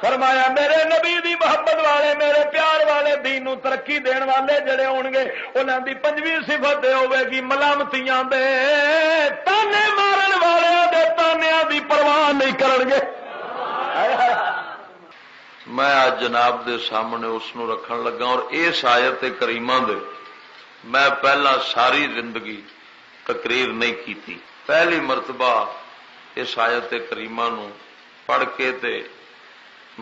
فرمایا میرے نبی دی محبت والے میرے پیار والے دین نو ترقی دین والے جڑے ہون گے انہاں دی پنجویں صفت ہوے گی ملامتیاں دے تانے مارن والے دے تانیاں دی پرواہ نہیں کرن گے. میں آج جناب دے سامنے اس نو رکھن لگا اور اس آیت کریمہ دے میں پہلا ساری زندگی تقریر نہیں کیتی. پہلی مرتبہ اس آیت کریمہ نو پڑھ کے تے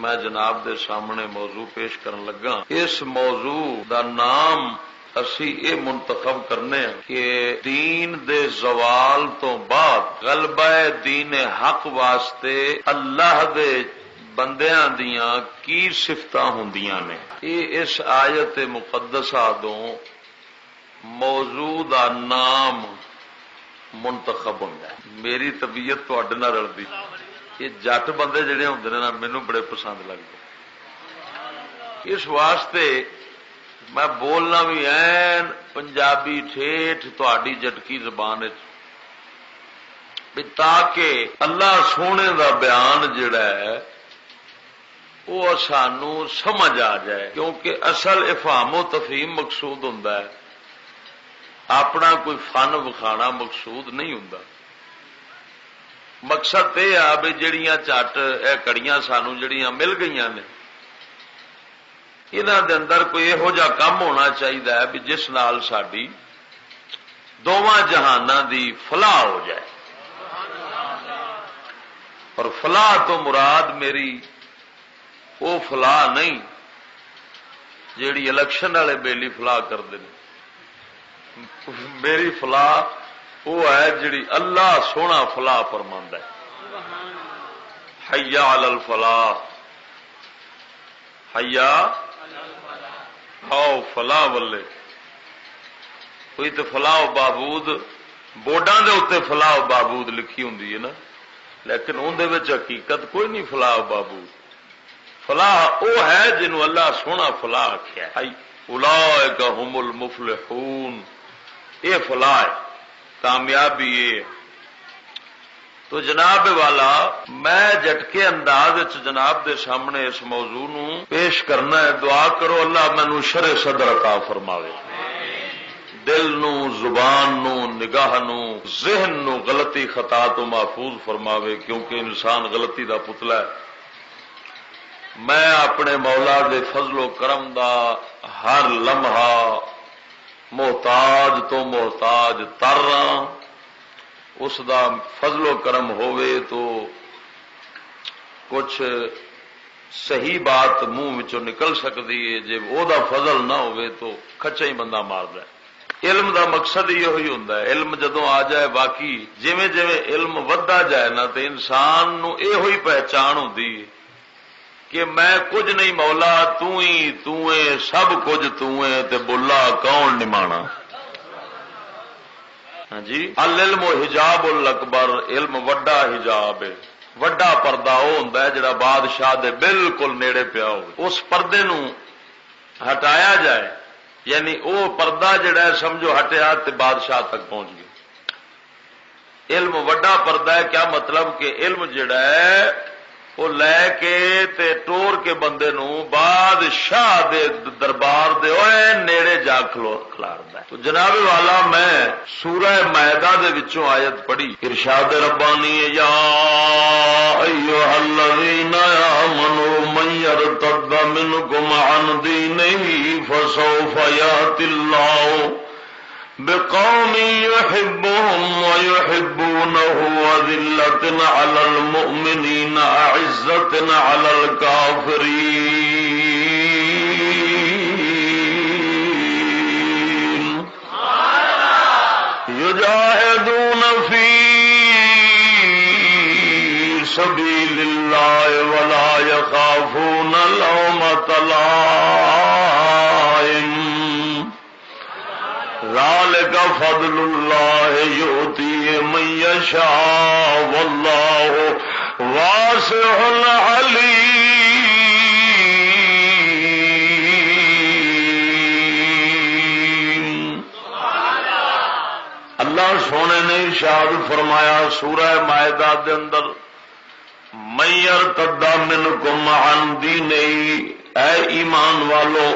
میں جناب دے سامنے موضوع پیش کرن لگا. اس موضوع دا نام اسی اے منتخب کرنے کہ دین دے زوال تو بعد غلبہ دین حق واسطے اللہ دے بندیاں دیاں کی صفتاں ہوندیاں نے. یہ اس آیت مقدسہ دوں موضوع دا نام منتخب ہوتا ہے. میری طبیعت تو نہ رلتی. یہ جٹ بندے جڑے ہوندے نے نا مینوں بڑے پسند لگتے. اس واسطے میں بولنا بھی این پنجابی ٹھیٹھ تہاڈی جٹکی زبان تاکہ اللہ سونے دا بیان جڑا ہے وہ سانو سمجھ آ جائے. کیونکہ اصل افہام و تفہیم مقصود ہوندا ہے, اپنا کوئی فن وکھانا مقصود نہیں ہوندا. مقصد یہ آ بھی جڑیاں چٹ اے کڑیاں سانو جڑیاں مل گئیاں نے انہاں دے اندر کوئی یہو جا کام ہونا چاہیے بھی جس نال ساڈی دونوں جہاناں دی فلاح ہو جائے. اور فلاح تو مراد میری وہ فلاح نہیں جیڑی الیکشن والے بیلی فلاح کرتے ہیں. میری فلاح وہ ہے جڑی اللہ سونا فلاح فرماندا ہے. حیا علی الفلاح, حیا آؤ فلاح والے. کوئی تو فلاح و بہبود بورڈاں دے اتنے فلاح و بہبود لکھی ہوندی ہے نا, لیکن اندر حقیقت کوئی نہیں فلاح و بہبود. فلاح وہ ہے جنہوں اللہ سونا فلاح آخیا. اولئک هم المفلحون, یہ فلاح ہے, کامیابی یہ. تو جناب والا میں جٹکے انداز جناب دے سامنے اس موضوع نو پیش کرنا ہے. دعا کرو اللہ مینوں شرع صدر عطا فرماوے, دل نو زبان نو نگاہ نو ذہن نو غلطی خطا تو محفوظ فرماوے, کیونکہ انسان غلطی دا پتلا ہے. میں اپنے مولا دے فضل و کرم دا ہر لمحہ محتاج تو محتاج تر رہا. اس دا فضل و کرم ہوئے تو کچھ صحیح بات منہ وچوں نکل سکتی ہے, جے وہ دا فضل نہ ہوئے تو کچا ہی بندہ ماردا ہے. علم دا مقصد یہ ہوئی ہوندا ہے. علم جدوں آ جائے باقی جویں جویں علم ودا جائے نا تے انسان نو یہ ہوئی پہچان ہوندی ہے کہ میں کچھ نہیں مولا تو ہے, سب کچھ تو ہے, تے بولا کون نمانا. ہاں جی, العلم حجاب الاکبر, علم وڈا حجاب ہے, وڈا پردہ وہ ہوندا ہے جڑا بادشاہ دے بالکل نیڑے پیا ہو. اس پردے نو ہٹایا جائے یعنی وہ پردہ جڑا ہے سمجھو ہٹیا تے بادشاہ تک پہنچ گیا. علم وڈا پردہ ہے. کیا مطلب کہ علم جڑا ہے وہ لے کے تے ٹور کے بندے نو بادشاہ دے دربار دے اوے نیڑے جا کھلاردا ہے. تو جناب والا میں سورہ مائدہ دے وچوں آیت پڑھی, ارشاد ربانی یا ایھا الذین آمنوا من یرتد منکم عن دینہ فسوف یأتی اللہ بقوم يحبهم ويحبونه أذلة على المؤمنين أعزة على الكافرين يجاهدون في سبيل الله ولا يخافون لومة لائم ذالک فضل اللہ یؤتی من یشاء واللہ واسع علیم. اللہ سونے نے ارشاد فرمایا سورہ مائدہ دے اندر, من یرتد منکم عن دینہ، اے ایمان والو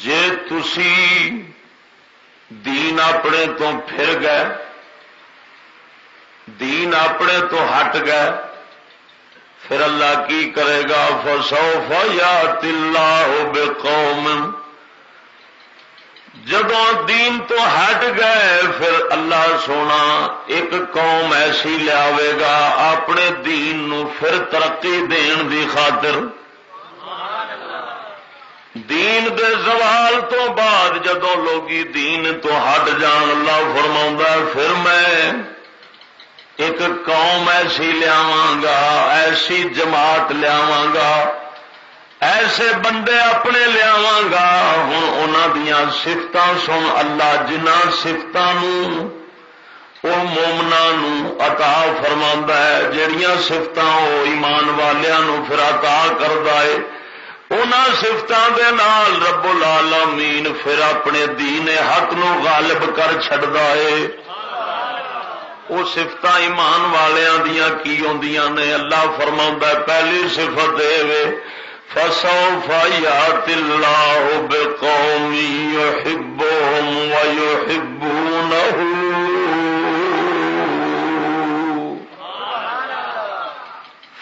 جے تسی دین اپنے تو پھر گئے، دین اپنے تو ہٹ گئے، پھر اللہ کی کرے گا؟ فسوف یاتی اللہ بقوم، جدوں دین تو ہٹ گئے پھر اللہ سونا ایک قوم ایسی لیاوے گا اپنے دین نو پھر ترقی دین دی خاطر۔ دین دے زوال تو بعد جدوں لوگی دین تو ہٹ جان، اللہ فرماؤندا ہے پھر میں ایک قوم ایسی لیاواں گا، ایسی جماعت لیاواں گا، ایسے بندے اپنے لیاواں گا۔ ہن انہاں دیاں صفتاں سن، اللہ جنہاں صفتاں نوں او مومناں نوں عطا فرماندا ہے، جڑیاں صفتاں او ایمان والیاں نوں پھر عطا کردا ہے، انہاں صفتاں دے نال رب العالمین پھر اپنے دین حق نو غالب کر چھڑدا ہے۔ وہ صفت ایمان والیاں دیاں کی ہوندیاں نے؟ اللہ فرماوندا ہے پہلی صفت اے فسوف یاتی اللہ بقوم یحبهم ویحبونہ،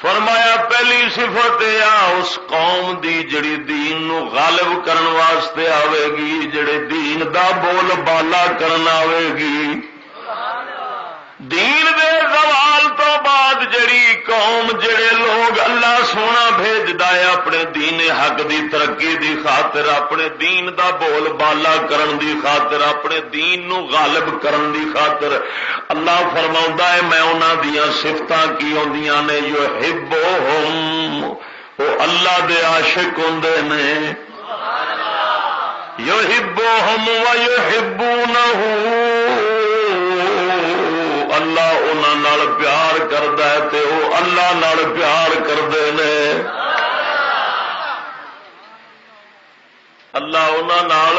فرمایا پہلی صفت اس قوم دی جڑی دین نو غالب کرن واسطے آوے گی، جڑے دین دا بول بالا کرن آوے گی۔ دین دے زوال تو بعد جڑی قوم، جڑے لوگ اللہ سونا بھیجدا ہے اپنے دین حق دی ترقی دی خاطر، اپنے دین دا بول بالا کرن دی خاطر، اپنے دین نو غالب کرن دی خاطر، اللہ فرماوندا ہے میں انہاں دیاں صفتاں کی ہوندیاں نے؟ یحبهم، وہ اللہ دے عاشق ہوندے نے، یحبهم ویحبونہ، اللہ انہاں نال پیار کردا ہے تے وہ اللہ نال پیار کردے نے، اللہ انہاں نال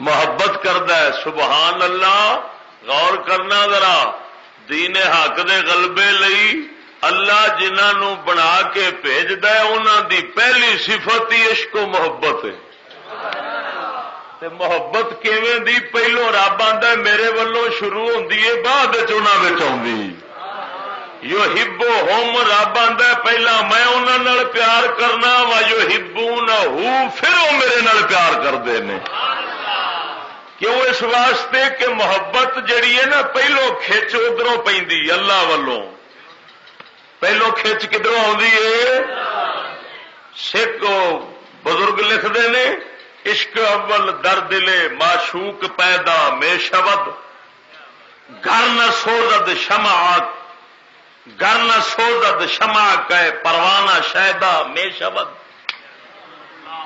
محبت کردا ہے۔ سبحان اللہ، غور کرنا ذرا، دین حق دے غلبے لئی اللہ جنہاں نو بنا کے بھیجدا ہے انہاں دی پہلی صفت ہی عشق و محبت ہے۔ تے محبت کیویں دی؟ پہلو رب آندا ہے میرے والوں شروع ہوندی ہے، بعد وچ انہاں وچ آوندی۔ یحبهم، رب آندا ہے پہلا میں انہاں نال پیار کرنا، وا یحبونہ، پھر وہ میرے نال پیار کردے نے۔ کیوں؟ اس واسطے کہ محبت جڑی ہے نا پہلو کھچ ادھروں پیندی اللہ والوں، پہلو کھچ کدھروں آندی ہے؟ سکھ بزرگ لکھتے ہیں عشق اول در دلے معشوق پیدا میں شود، گر نہ سوزد شمع، گر نہ سوزد شمع کہ پروانہ شیدا میں شود،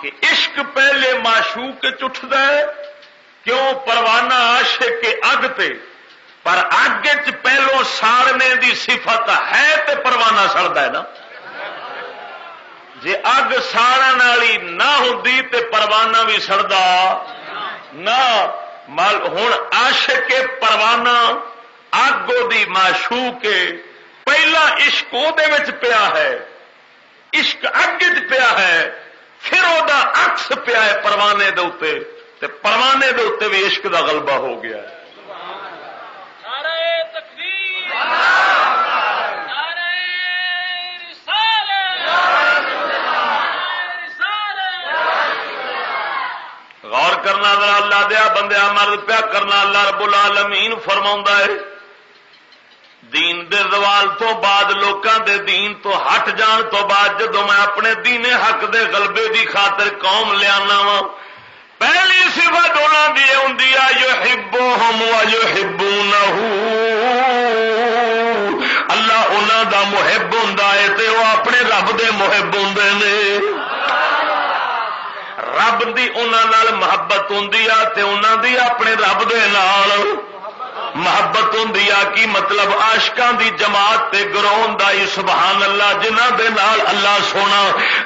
کہ عشق پہلے معشوق اٹھتا ہے، کیوں؟ پروانہ عاشق کے اگ تے، پر اگ چ پہلو ساڑنے دی صفت ہے تے پروانہ سڑدا ہے نا۔ جے اگ ساڑن والی نہ ہوندی تے پروانہ بھی سڑدا نہ۔ ہن عاشق پروانہ اگ دی معشوق پہلا عشق او دے وچ پیا ہے، عشق اگ وچ پیا ہے، پھر او دا عکس پیا ہے پروانے دے اوتے، تے پروانے دے اوتے بھی عشق دا غلبہ ہو گیا ہے۔ غور کرنا ذرا، اللہ دیا بندیا مرد پیا کرنا، اللہ رب العالمین فرماوندا ہے دین دے زوال تو بعد، لوکاں دے دین تو ہٹ جان تو بعد جدوں میں اپنے دین حق دے غلبے دی خاطر قوم لیانا وا، پہلی صفت انہاں دی ہوندی ہے یحبهم ویحبونہ، اللہ انہاں دا محب ہوندا ہے تے وہ اپنے رب دے محب ہوندے نے۔ رب دی انہاں نال محبت ہوندی ہے تے انہاں دی اپنے رب دے نال۔ محبت ہوندی آ کی مطلب عاشقاں دی جماعت تے گروہ دا ہی سبحان اللہ جنہاں دے نال اللہ سونا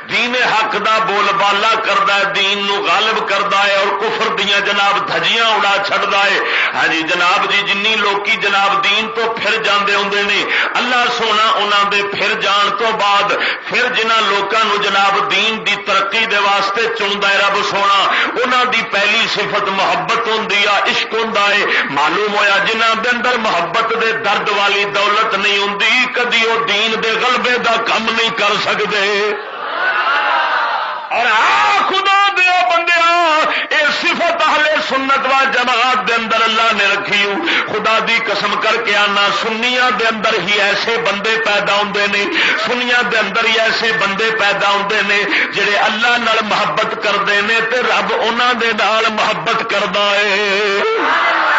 دین حق دا بول بالا کردا ہے دین نو غالب کردا ہے اور کفر دیاں جناب دھجیاں اڑا چھڑدا ہے ہاں جی جناب جی جنی لوکی جناب دین تو پھر جاندے ہوندے نے اللہ سونا انہاں دے پھر جان تو بعد پھر جنہاں لوکاں نو جناب دین دی ترقی دے واسطے چندا ہے رب سونا انہاں دی پہلی صفت محبت ہوندی آ عشق ہوندا ہے معلوم ہویا جنہاں دے اندر محبت دے درد والی دولت نہیں ہوندی کدی وہ دین دے غلبے دا کم نہیں کر سکدے اور خدا دے بندیا اے صفت اہل سنت و جماعت دے اندر اللہ نے رکھی خدا دی قسم کر کے آنا سنیاں دے اندر ہی ایسے بندے پیدا ہوندے نے سنیاں دے اندر ہی ایسے بندے پیدا ہوندے نے جڑے اللہ نال محبت کردے نے تے رب انہاں دے نال محبت کردا ہے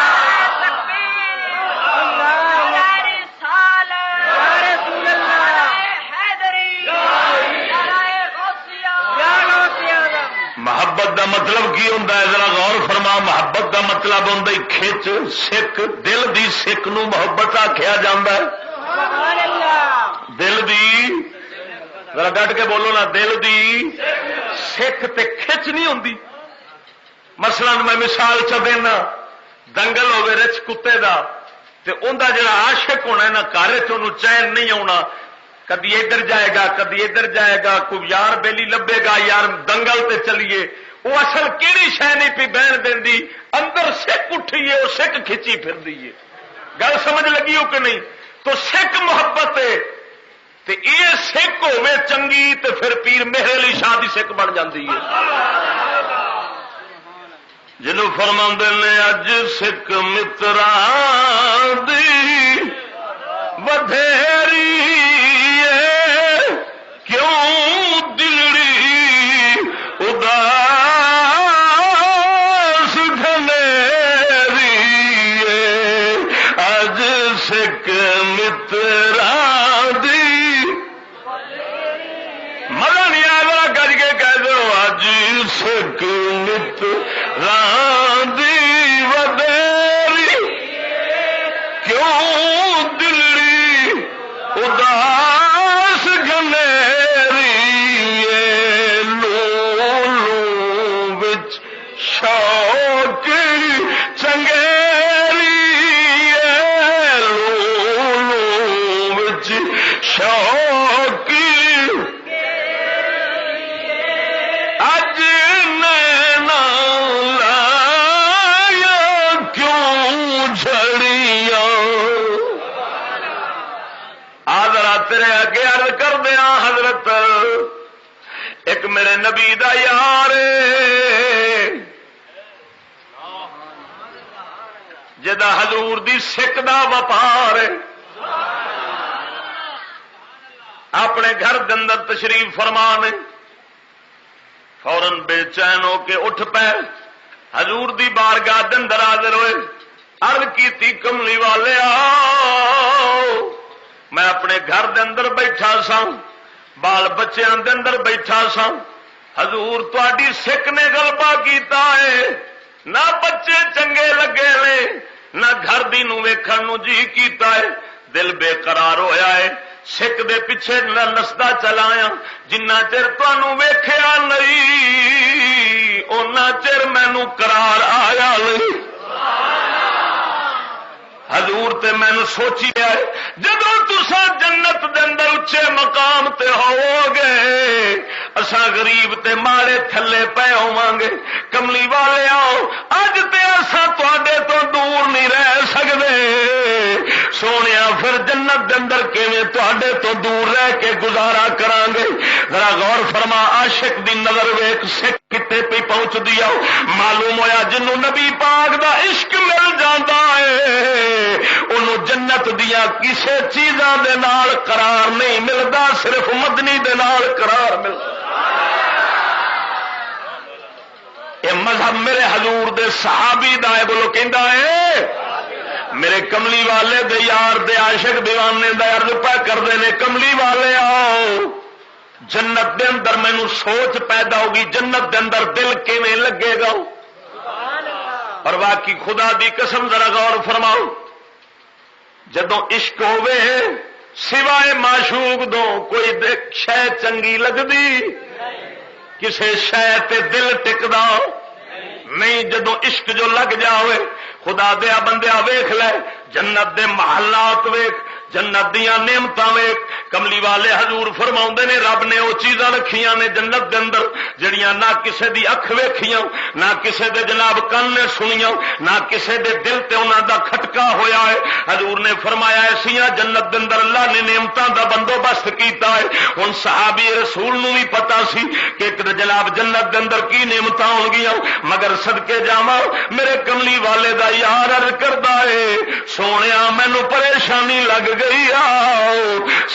محبت دا مطلب کی ہوتا ہے ذرا غور فرما محبت دا مطلب ہوتا ہے کھچ سکھ دل دی سکھ نو محبت آخیا جاتا ہے دل دی ذرا ڈٹ کے بولو نا دل دی سکھ تے کھچ نہیں ہوندی مثلا میں مثال چ دینا دنگل ہوے رچ کتے دا تے اوندا جڑا عاشق ہونا ہے نا گھر چ اونوں چین نہیں آنا کدی ادھر جائے گا کدی ادھر جائے گا کوئی یار بیلی لبے گا یار دنگل تے چلیے وہ اصل کیڑی شے نہیں پی بہن دینی اندر سکھ اٹھی ہے وہ سکھ کھچی پھر دی ہے گل سمجھ لگی ہو کہ نہیں تو سکھ محبت ہے تے یہ سکھ ہوے چنگی تے پھر پیر مہر علی شاہ دی سکھ بن جاتی ہے جنوں فرماندے نے اج سکھ متراں دی ودھیری کیوں دلڑی اداس گھنیری اج سکھ متراں دی مزہ نہیں آیا ذرا گج کے کہہ دو اج سکھ متراں دی ودھیری کیوں دلڑی اداس گھنیری لو وچ شوق چنگیری لو وچ شوق اج نینا لایا کیوں جھڑیاں آدرا تیرے اگے عرض کر دیا حضرت ایک میرے نبی دا یار جدا حضور دی سکھ دا وپار اپنے گھر دے اندر تشریف فرمان فوراً بے چین ہو کے اٹھ پے حضور دی بارگاہ دے اندر حاضر ہوئے عرض کیتی کملی والے آؤ میں اپنے گھر دے اندر بیٹھا سا بال بچیاں دے اندر بیٹھا سا حضور تہاڈی سکھ نے غلبہ کیتا ہے نہ بچے چنگے لگے نے نہ گھر دی نو ویکھن نو جی کیتا ہے دل بے قرار ہویا ہے سکھ دے پیچھے نسدا چلایا جنہ چر تانوں ویکھیا نہیں اُنہ چر مینوں قرار آیا نہیں حضور تے مینوں سوچی ہے جدوں تساں جنت دے اندر اچے مقام تے ہوو گے اساں غریب تے ماڑے تھلے پے ہوواں گے کملی والے آؤ اج تے اساں تواڈے تو دور نہیں رہ سکدے سونیا پھر جنت دے اندر کیویں تواڈے تو دور رہ کے گزارا کران گے ذرا غور فرما عاشق دی نظر ویکھ سکھ کتے پہ پہنچ دیا معلوم ہویا جنوں نبی پاک دا عشق مل جاندا ہے انہوں جنت دیا کسے چیزاں دے نال قرار نہیں ملدا صرف مدنی دے نال قرار ملدا اے مذہب میرے حضور دے صحابی دا ہے بولو کہندا ہے میرے کملی والے دے یار دے عاشق دیوانے دا عرض پہ کردے نے کملی والے آؤ جنت دے اندر مینوں سوچ پیدا ہوگی جنت دے اندر دل کیویں لگے گا اور واقعی خدا دی قسم ذرا غور فرماؤ جدوں عشق ہوے سوائے معشوق دو کوئی شے چنگی لگدی کسے شے تے دل ٹکدا نہیں. جدوں عشق جو لگ جاوے خدا دیا بندیا ویکھ لے جنت دے محلات ویکھ جنت دیاں نعمتاں ویکھ. کملی والے حضور فرماؤندے نے رب نے وہ چیزاں رکھیاں نے جنت دے اندر جڑیاں نہ کسے دی اکھ ویکھیاں نہ کسے دے جناب کن نے سنیاں نہ کسے دے دل تے انہاں دا کھٹکا ہویا ہے. حضور نے فرمایا ایسیاں جنت دے اندر اللہ نے نعمتاں دا بندوبست کیتا ہے. ہن صحابی رسول نو بھی پتا سی کہ جناب جنت دے اندر کی نعمتاں ہون گیاں مگر صدقے جاواں میرے کملی والے دا یار عرض کردا ہے سونیا مینوں پریشانی لگ گئی آ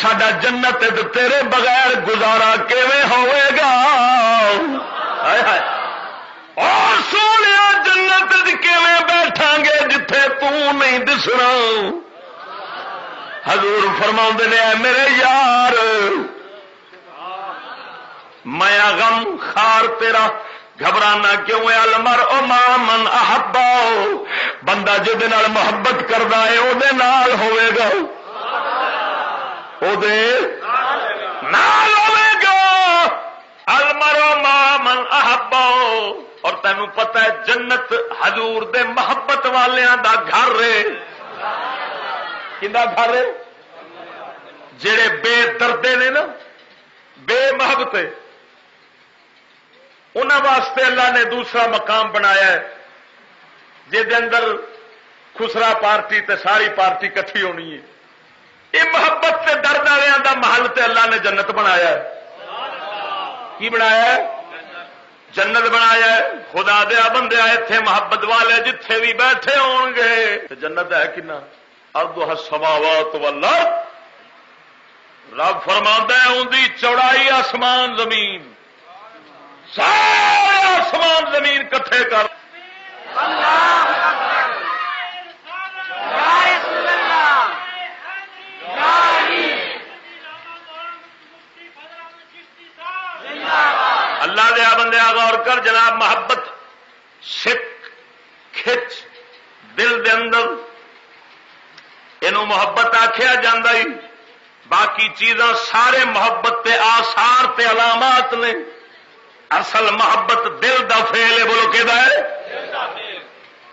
ساڈا جنت تیرے بغیر گزارا کیویں ہوئے گا. ہائے ہائے اور سونے جنت کیویں بیٹھاں گے جتھے تو نہیں دسنا. حضور فرماؤندے نے اے میرے یار میں غم خار تیرا گھبرانا کیوں ہے المرء مع من احبا بندہ جہدے نال محبت کردا ہے او دے نال ہوے گا او دے نال ہوے گا. المرء مع من احبا اور تینوں پتہ ہے جنت حضور دے محبت والیاں دا گھر ہے. کیندا گھر ہے جڑے بے دردے نے نا بے محبت انہاں واسطے اللہ نے دوسرا مقام بنایا ہے جہدے اندر خسرا پارٹی تے ساری پارٹی کٹھی ہونی ہے. یہ محبت تے درد والوں دا محل تے اللہ نے جنت بنایا ہے. کی بنایا ہے؟ جنت بنایا ہے. خدا دیا بندے ایتھے محبت والے جتھے بھی بیٹھے ہون گے جنت ہے کنا ارضها السماوات والارض. رب فرماندا ہے ان دی چوڑائی آسمان زمین سارے آسمان زمین کٹھے کر اللہ دیا بندے غور کر جناب محبت سکھ کھچ دل دے اندر اینو محبت آکھیا جاندا ہی باقی چیزاں سارے محبت تے آثار تے علامات نے. اصل محبت دل دا فعل ہے. بولو کہ ہے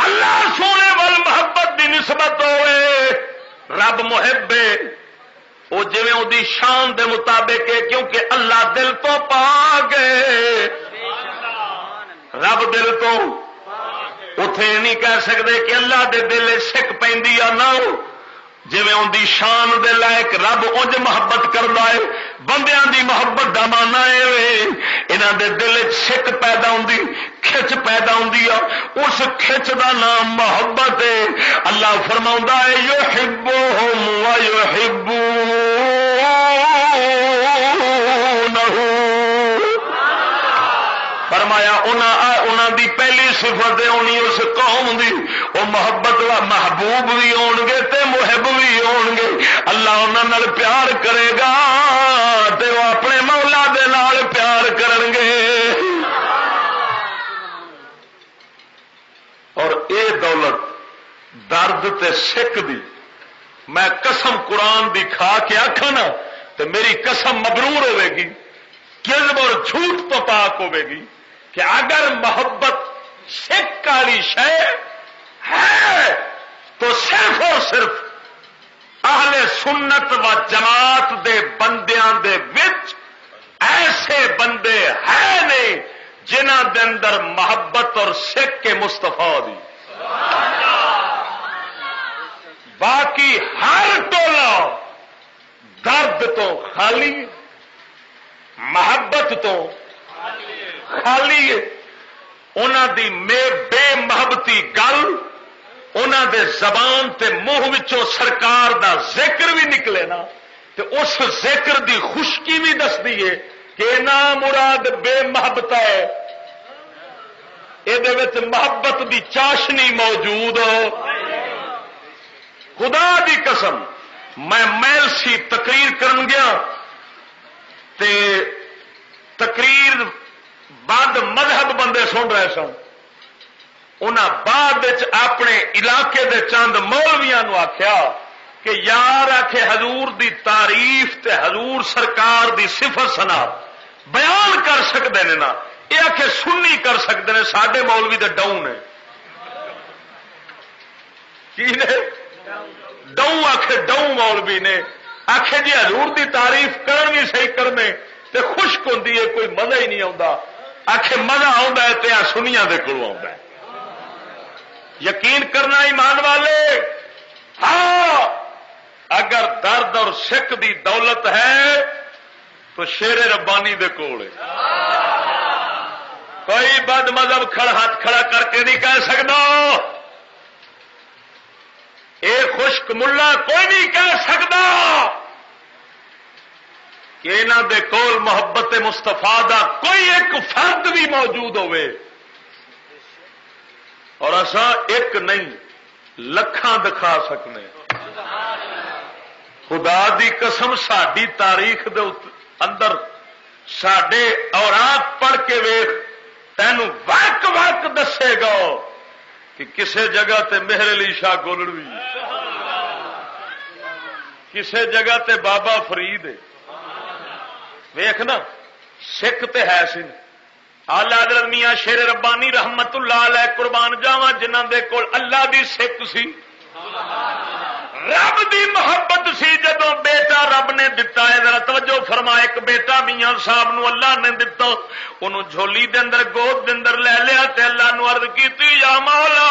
اللہ سونے وال محبت دی نسبت ہوئے رب محب ہے وہ جویں او دی شان دے مطابق ہے کیونکہ اللہ دل تو پاک ہے. رب دل تو اتے نہیں کہہ سکتے کہ اللہ دے دل سک پیندی یا نہ جویں ان دی شان دے لائق رب انج محبت کردا ہے. بندیاں دی محبت دا مانا ہے انہاں دے دل سک پیدا ہوندی کھچ پیدا ہوندی ہے اس کھچ دا نام محبت ہے. اللہ فرماوندا ہے یحبهم ویحبونه فرمایا انہاں دی پہلی صفت ہونی اس قوم دی وہ محبت و محبوب بھی ہون گے تے محب بھی ہون گے. اللہ انہاں نال پیار کرے گا تے وہ اپنے مولا دے نال پیار کرن گے. اور اے دولت درد تے سکھ دی میں قسم قرآن دی کھا کے آکھاں نا تے میری قسم مبرور ہوے گی کذب اور جھوٹ تو پاک ہوے گی کہ اگر محبت سکھ والی شے ہے تو صرف اور صرف اہل سنت و جماعت دے بندیاں دے وچ ایسے بندے ہیں نے جنہاں دے اندر محبت اور سکھ کے مصطفیٰ دی. باقی ہر ٹولا درد تو خالی محبت تو خالی ہے. انہاں دی بے محبتی گل انہاں دے زبان تے منہ وچوں سرکار دا ذکر بھی نکلے نا تے اس ذکر دی خشکی بھی دس دیے کہ نا مراد بے محبت ہے یہ محبت دی چاشنی موجود ہو. خدا دی قسم میں محل سی تقریر کرن گیا تے تقریر بعد مذہب بندے سن رہے سن انہاں بعد اپنے علاقے دے چند مولویاں نو آخیا کہ یار آکھے حضور دی تعریف تے حضور سرکار دی صفت صنعت بیان کر سکتے ہیں نا، یہ آکھے سنی کر سکتے ہیں، ساڈے مولوی تے ڈاؤن نے کی نے ڈاؤں آکھے ڈاؤں مولوی نے آکھے جی حضور دی تعریف کرن بھی صحیح کرنے تے خشک ہوندی ہے، کوئی مزہ ہی نہیں آتا، آکھے مزہ آتا ہے تے سنیاں دے کولوں آتا ہے۔ یقین کرنا ایمان والے، ہاں اگر درد اور شک دی دولت ہے تو شیر ربانی دے کول ہے۔ کوئی بد مذہب ہاتھ کھڑا کر کے نہیں کہہ سکتا، اے خشک ملا کوئی نہیں کہہ سکتا کہ انہاں دے کول محبت مصطفیٰ دا کوئی ایک فرد بھی موجود ہوئے، اور اساں ایک نہیں لکھاں دکھا سکنے۔ خدا دی قسم ساڈی تاریخ دے اندر ساڈے اوراق پڑھ کے ویخ، تینوں وق وق دسے گا کہ کسے جگہ تے مہر علی شاہ گولڑوی، کسے جگہ تے بابا فرید ہے، ویخ نا سکھ تے ہے سن۔ آلہ حضرت میاں شیر ربانی رحمت اللہ علیہ قربان جاواں جنہاں دے کول اللہ دی سکھ سی، رب دی محبت سی، جدوں بیٹا رب نے دتا ہے، ذرا توجہ فرما، ایک بیٹا میاں صاحب نو اللہ نے دتا، انہوں جھولی دے اندر گود دے اندر لے لیا تے اللہ نو عرض کیتی یا مولا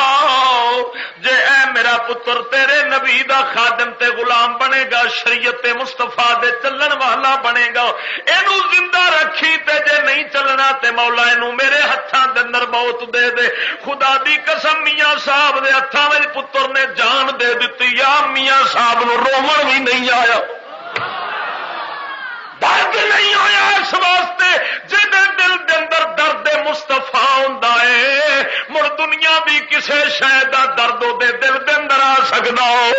جے اے میرا پتر تیرے نبی دا خادم تے غلام بنے گا، شریعت مصطفیٰ دے چلن والا بنے گا، اینو زندہ رکھی تے جے نہیں چلنا تے مولا اینو میرے ہتھاں دے اندر موت دے دے۔ خدا دی قسم میاں صاحب دے ہتھاں وچ پتر نے جان دے دتی، یا میاں صاحب نو رومن بھی نہیں آیا، درد نہیں آیا، اس واسطے جہاں دل دے اندر درد مصطفیٰ ہوندا ہے، مڑ دنیا دی کسے شے دا درد دے دل دے اندر آ سکدا ہو۔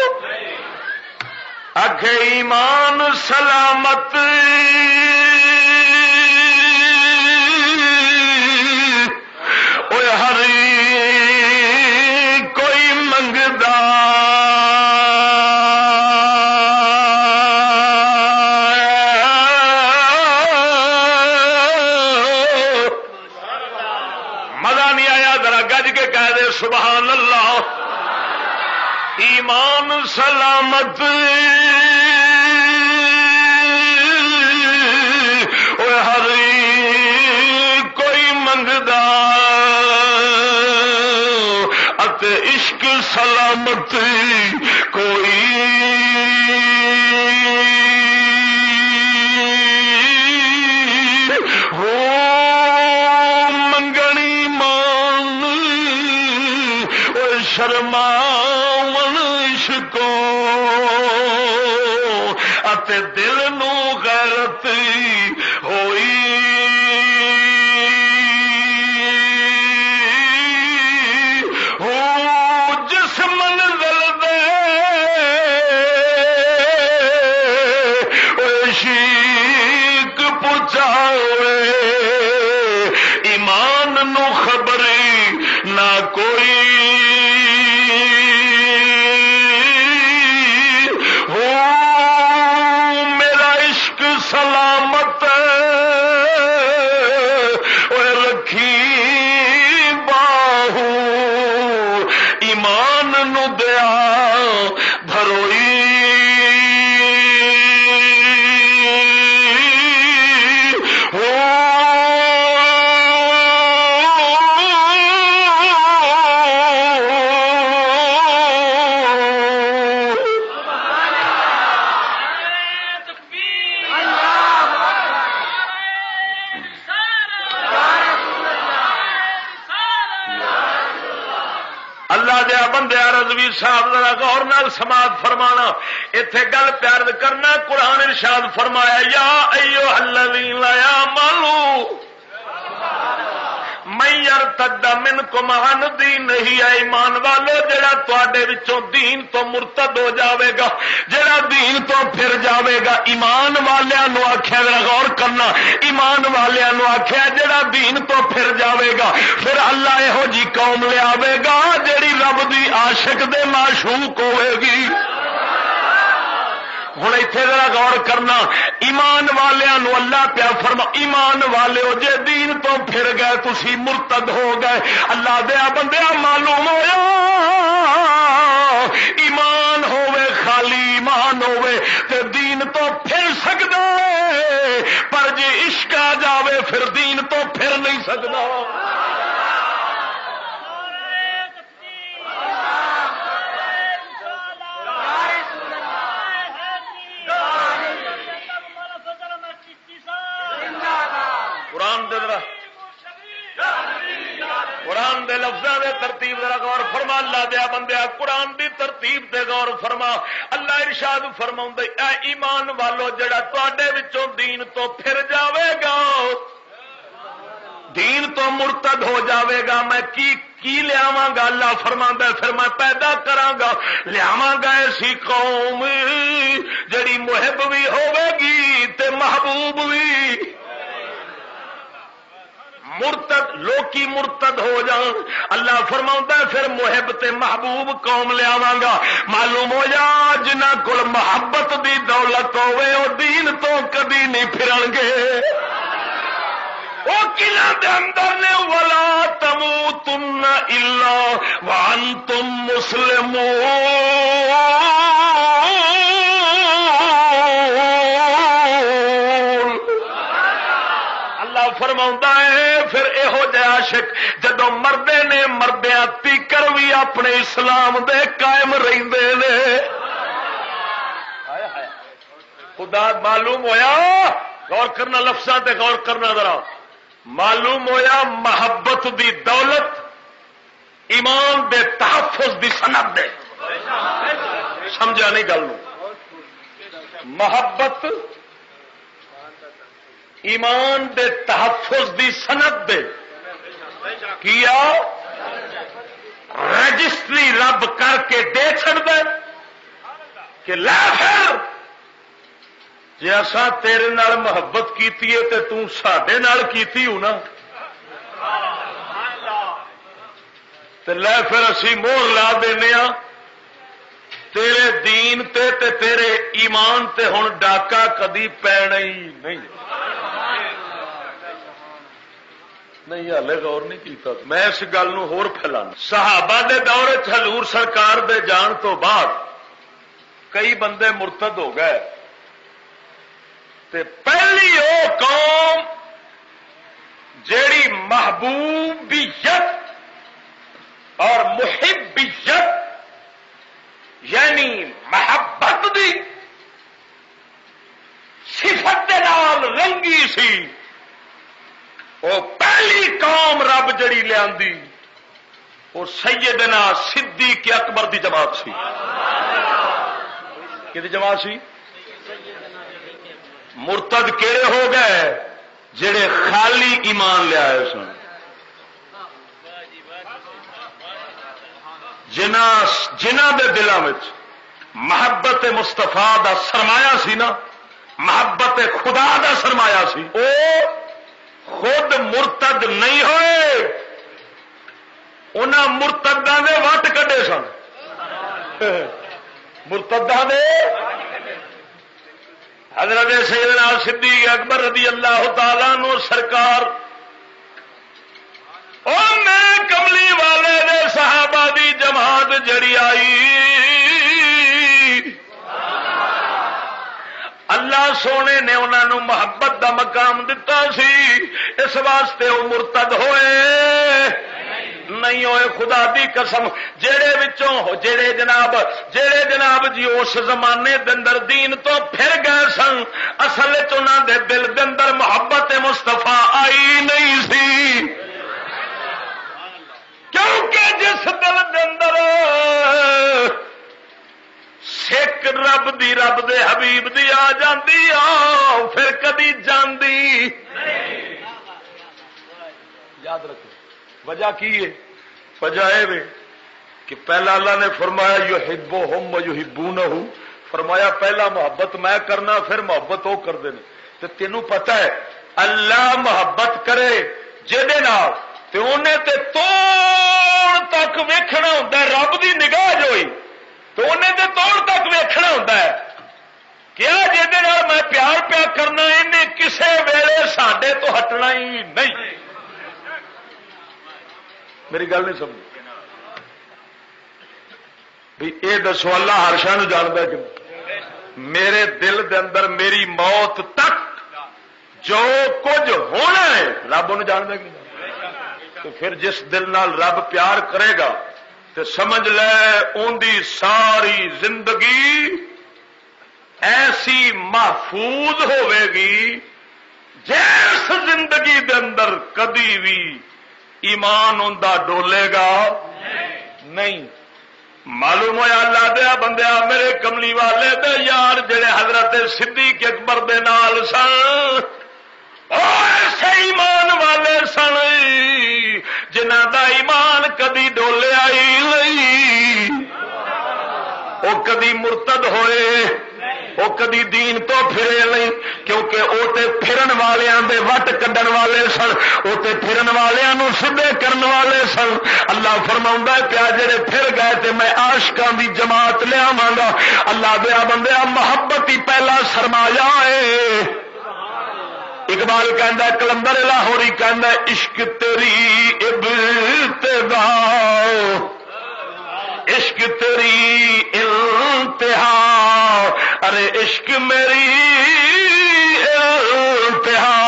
اکھے ایمان سلامت اوے ہر کوئی منگدا سبحان اللہ۔ ایمان سلامت ہر کوئی منگدا اتے عشق سلامت کوئی شرماون عشقو اتے دل نو غیرت ہوئی ہو جس منزل دے عشق پہنچاوے ایمان نو خبری نہ کوئی سلامت رکھی باہو ایمان نو دیا بھروئی ہو رضوی صاحب ذرا غور نال سماعت فرمانا، ایتھے گل پیار کرنا، قرآن ارشاد فرمایا یا ایھا الذین آمنوا من یرتد منکم عن دینہ، ایمان والو جڑا تواڈے وچوں دین تو مرتد ہو جاوے گا، جڑا دین تو پھر جاوے گا، ایمان والیاں نو آکھیا، ذرا غور کرنا، ایمان والیاں نو آکھیا جڑا دین تو پھر جاوے گا، پھر اللہ یہو جی قوم لے آوے گا جڑی رب دی عاشق دے معشوق ہوے گی۔ ہوں اتنے ذرا غور کرنا، ایمان والوں اللہ پیا فرما، ایمان والو جے دین تو پھر گئے تسی مرتد ہو گئے، اللہ دیا بندیا معلوم ہویا ایمان ہوے خالی ایمان ہوے تے دین تو پھر سکدا پر جے عشق آ جاوے پھر دین تو پھر نہیں سکدا۔ قرآن دے لفظاں دے ترتیب ذرا غور فرما، اللہ دیا بندیا قرآن دی ترتیب تے غور فرما۔ اللہ ارشاد فرماوندا اے ایمان والو جڑا تواڈے وچوں دین تو پھر جاوے گا، دین تو مرتد ہو جاوے گا، میں کی لیاواں گا؟ اللہ فرماندا ہے پھر میں پیدا کراں گا، لیاواں گا ایسی قوم جڑی محب بھی ہوے گی تے محبوب بھی۔ مرتد لوکی مرتد ہو جان، اللہ فرماؤں پھر محب تے محبوب قوم لیاواں گا۔ معلوم ہو جا جنہ کول محبت دی دولت ہوے او دین تو کبھی نہیں پھرن گے۔ وہ قلعہ دے اندر نے ولا تموتن الا وانتم مسلمون۔ اللہ فرماؤں ہے پھر یہو جہ عاشق جدو مردے نے مردیا تیکر بھی اپنے اسلام دے قائم رہندے نے۔ خدا معلوم ہویا، غور کرنا لفظاں تے غور کرنا ذرا، معلوم ہویا محبت دی دولت ایمان دے تحفظ دی سند دے، سمجھا نہیں گل؟ محبت ایمان دے تحفظ دی سند دے کیا رجسٹری رب کر کے دے چھڑ دے کہ لا پھر جی اصا تیرے نال محبت کیتی ہے تے تو ساڈے نال کیتی ہو نا، تے لے پھر اسی مہر لا دینے ہاں تیرے دین تے تیرے ایمان تے ہن ڈاکا کدی پینا ہی نہیں۔ نہیں ہالے غور نہیں کیتا میں اس گل نو ہور پھیلانا۔ صحابہ دے دور وچ حضور سرکار دے جان تو بعد کئی بندے مرتد ہو گئے تے پہلی او قوم جیڑی محبوبیت اور محبیت یعنی محبت دی صفت دے نال رنگی سی، وہ پہلی قوم رب جڑی لیاندی وہ سیدنا صدیق اکبر دی جماعت سی۔ کدی جماعت سی؟ مرتد کہڑے ہو گئے؟ جڑے خالی ایمان لے آئے سن، جنہ دے دلوں میں محبت مصطفیٰ دا سرمایہ سی نا، محبت خدا دا سرمایہ سی، او خود مرتد نہیں ہوئے، انہاں مرتداں دے وٹ کڈے سن، مرتداں دے۔ حضرت سیدنا صدیق اکبر رضی اللہ تعالی عنہ سرکار او میں کملی والے دے صحابہ دی جماعت جڑی آئی، اللہ سونے نے انہوں محبت دا مقام دتا سی، اس واسطے وہ مرتد ہوئے نہیں ہوئے۔ خدا دی قسم جڑے جناب جی اس زمانے دے اندر دین تو پھر گئے سن، اصل انہاں دے دل دے اندر محبت مصطفیٰ آئی نہیں سی، کیونکہ جس دل دے اندر سکھ رب دے حبیب دی آ جاندی پھر کدی جاندی۔ یاد رکھو وجہ کی ہے؟ وجہ ہے کہ پہلا اللہ نے فرمایا یحبہم ویحبونہ، فرمایا پہلا محبت میں کرنا پھر محبت وہ کر دینا۔ تو تینوں پتہ ہے اللہ محبت کرے جہدے نال تے انہیں تے توڑ تک ویکھنا ہوندا ہے، رب دی نگاہ جو ہوئی تو انہیں تے توڑ تک ویکھنا ہوندا ہے، کیا جہد میں پیار پیا کرنا انہیں کسے ویلے ساڈے تو ہٹنا ہی نہیں. میری گل نہیں سمجھ بھی یہ دسو اللہ ہر شاہ جانتا کہ میرے دل دے اندر میری موت تک جو کچھ ہونا ہے رب انہوں جانتا کہ تو پھر جس دل نال رب پیار کرے گا تو سمجھ لے ان دی ساری زندگی ایسی محفوظ ہوے گی جس زندگی دے اندر کدی بھی ایمان اندر ڈولے گا نہیں. معلوم ہوا اللہ دیا بندیا میرے کملی والے دے یار جڑے حضرت صدیق اکبر دے نال سن ایسے ایمان والے سن جنہ دا ایمان کدی ڈولیا ہی نہیں. وہ کدی مرتد ہوئے وہ کدی دین تو پھرے نہیں کیونکہ وہ تے پھرن والیاں دے وٹ کڈن والے سن وہ تے پھرن والیاں نو سدھے کرن والے سن. اللہ فرماوندا ہے پیا جڑے پھر گئے تے میں عاشقاں دی جماعت لیاواں گا. اللہ دیا بندیا محبت ہی پہلا سرمایہ ہے. اقبال کہندا ہے کلندر لاہوری کہندا ہے عشق تیری ابتدا عشق تیری انتہا ارے عشق میری انتہا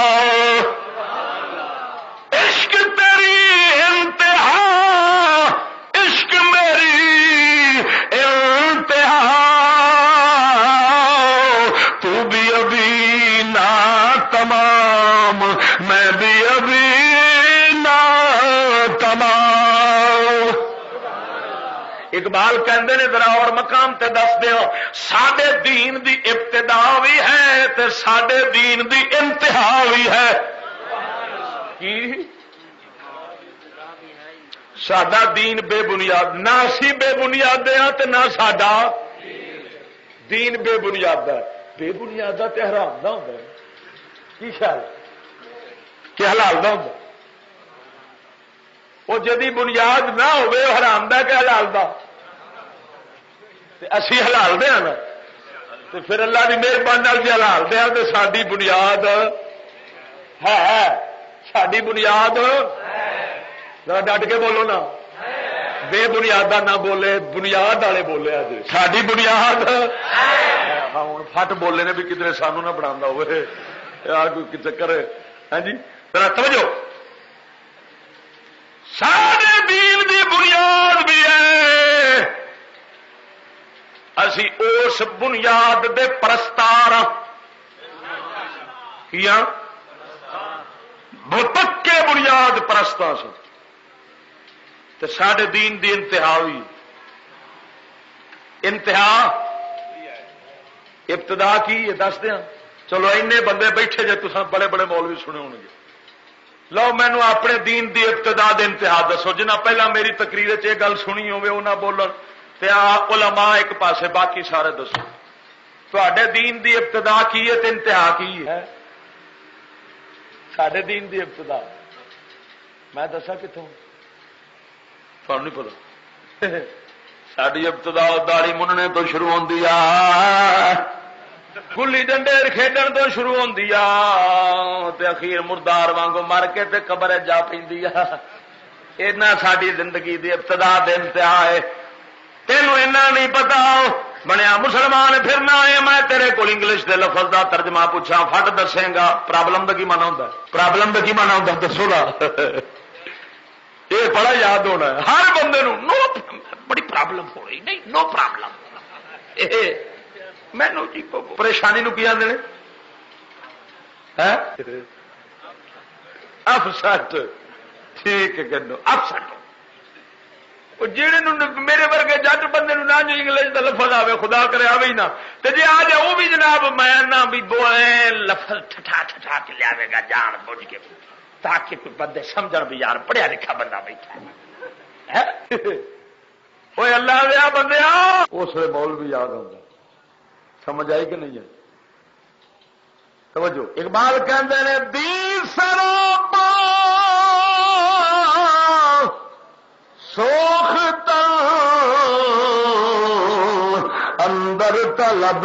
عشق تیری انتہا عشق میری انتہا تو بھی ابھی نہ تمام میں بھی ابھی نہ تمام. اقبال کہندے نے ذرا اور مقام تے دس دیو ساڈے دین دی ابتدا بھی ہے تے ساڈے دین دی انتہا بھی ہے. کی ساڈا دین بے بنیاد نہ اسی بے بنیاد ہاں تے نہ ساڈا دین بے بنیاد ہے. بے بنیاد تے حرام نہ ہوندا کی خیال کہ حلال نہ ہوندا وہ جدی بنیاد نہ ہوئے حرام دا کہ حلال دا اسی حلال دے نا تو پھر اللہ کی مہربانی جی حلال دیا تو ساری بنیاد ہے ساری بنیاد ذرا ڈٹ کے بولو نا بے بنیاد نہ بولے بنیاد والے بولے اج ساری بنیاد ہوں فٹ بولے نے بھی کدھر سانو نہ بنا ہوئے یار کوئی چکر ہے. ہاں جی ذرا توجہ سارے دین دی بنیاد بھی ہے اسی اس بنیاد دے پرستار کیا پکے بنیاد پرستار سن تے ساڈے دین دی انتہا ہوئی انتہا ابتدا کی یہ دس دیا. چلو اینے بندے بیٹھے جے تساں بڑے بڑے مولوی سنے ہون گے لو مینو اپنے دین دی ابتدا دے انتہا دسو جنہ پہلا میری تقریر یہ گل سنی ہوے انہاں بولن تے علماء ایک پاسے باقی سارے دسو تواڈے دین دی ابتدا کی ہے تے انتہا کی ہے. ساڈے دین دی ابتدا میں دسا کتوں تھانوں نہیں پتا ساری ابتدا داڑھی مننے تو شروع ہوندی آ گلی ڈنڈے کھیڈن تو شروع ہوندی آ تے اخیر مردار وانگو مر کے تے قبر جا پیندی آ. اینا ساری زندگی دی ابتدا دے انتہا ہے. تینوں اینا نہیں پتا بنیا مسلمان پھرنا ہے میں تیرے کو انگلش دے لفظ دا ترجمہ پوچھا فٹ دسیں گا پرابلم دا کی مانا ہوتا ہے پرابلم دا کی مانا ہوتا دسو گا یہ بڑا یاد ہونا ہے ہر بندے نو نو بڑی پرابلم ہو رہی نہیں نو پرابلم مینو جی پریشانی نو کی آدھے افسٹ ٹھیک ہے کہ افسٹ جہے میرے ورگے جٹ بندے نہ جو انگلش کا لفظ آئے خدا کرے آئے ہی نہ تو جی آ جائے وہ بھی جناب میں نہ بھی لفظ ٹھٹا ٹھٹا کے لیا گا جان بوجھ کے تاکہ کوئی بندے سمجھ بھی یار پڑھیا لکھا بندہ بیٹھا ہے وہ اللہ دیا بندے اس لیے بول بھی یاد ہوتا سمجھ آئی کہ نہیں ہے توجہ اقبال کہتے ہیں دین سراپا سوخت اندر طلب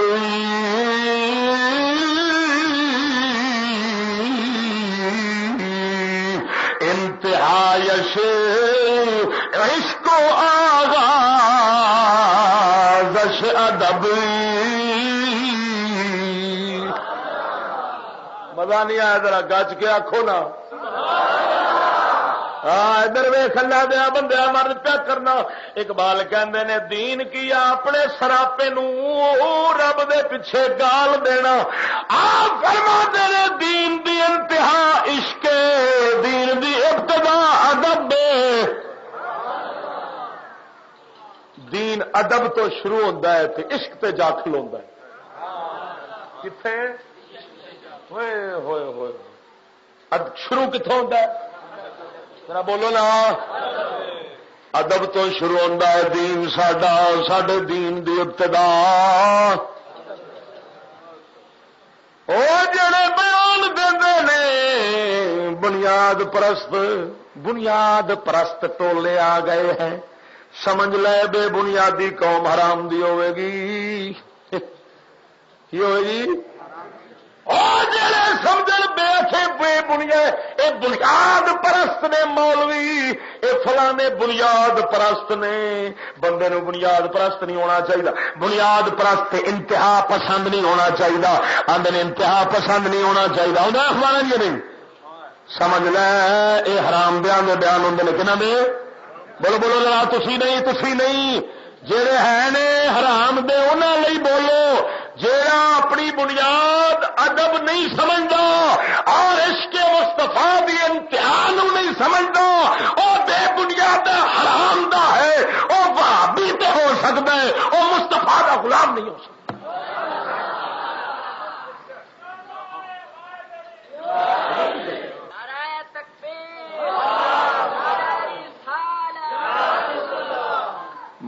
انتہایش عشق و آغازش ادب. مزہ نہیں آیا؟ ذرا گج کے آخو نا. ہاں ادھر ویخ اللہ دیا بندیا مرد پیا کرنا. اقبال کہندے نے دین کیا اپنے سراپے نو رب دے پیچھے گال دینا. آپ فرماتے نے دین دی انتہا عشق، دین دی ابتدا ادب. دین ادب تو شروع ہوتا ہے تے عشق تے جا کھلوندا ہے. کتنے ہوئے ہوئے ہوئے شروع کتوں ہوتا ہے؟ ذرا بولو نا. ادب تو شروع ہوتا ہے دین ساڈا. ساڈے دین دی ابتدا او جڑے بیان دیندے نے بنیاد پرست ٹولے آ گئے ہیں. سمجھ لے بے بنیادی قوم حرام دی ہوے گی. کی ہوئے گی؟ جڑے سمجھ بے بنیاد پرست نے مولوی، اے فلانے بنیاد پرست نے. بندے نو بنیاد پرست نہیں ہونا چاہیے. بنیاد پرست انتہا پسند نہیں ہونا چاہیے. آدھے نے انتہا پسند نہیں ہونا چاہیے. انہیں اخبار جی نہیں سمجھ لے اے حرام بیان دے بیان ہوں نے کہنا دے. بولو بولو ذرا. تسی نہیں جڑے ہیں نے حرام دے انہاں لئی بولو. جیڑا اپنی بنیاد ادب نہیں سمجھتا اور عشق مصطفیٰ دی انتہا نو نہیں سمجھتا، وہ بے بنیاد حرام دا ہے. وہ وہابی تے ہو سکتا ہے، وہ مصطفیٰ دا غلام نہیں ہو سکتا.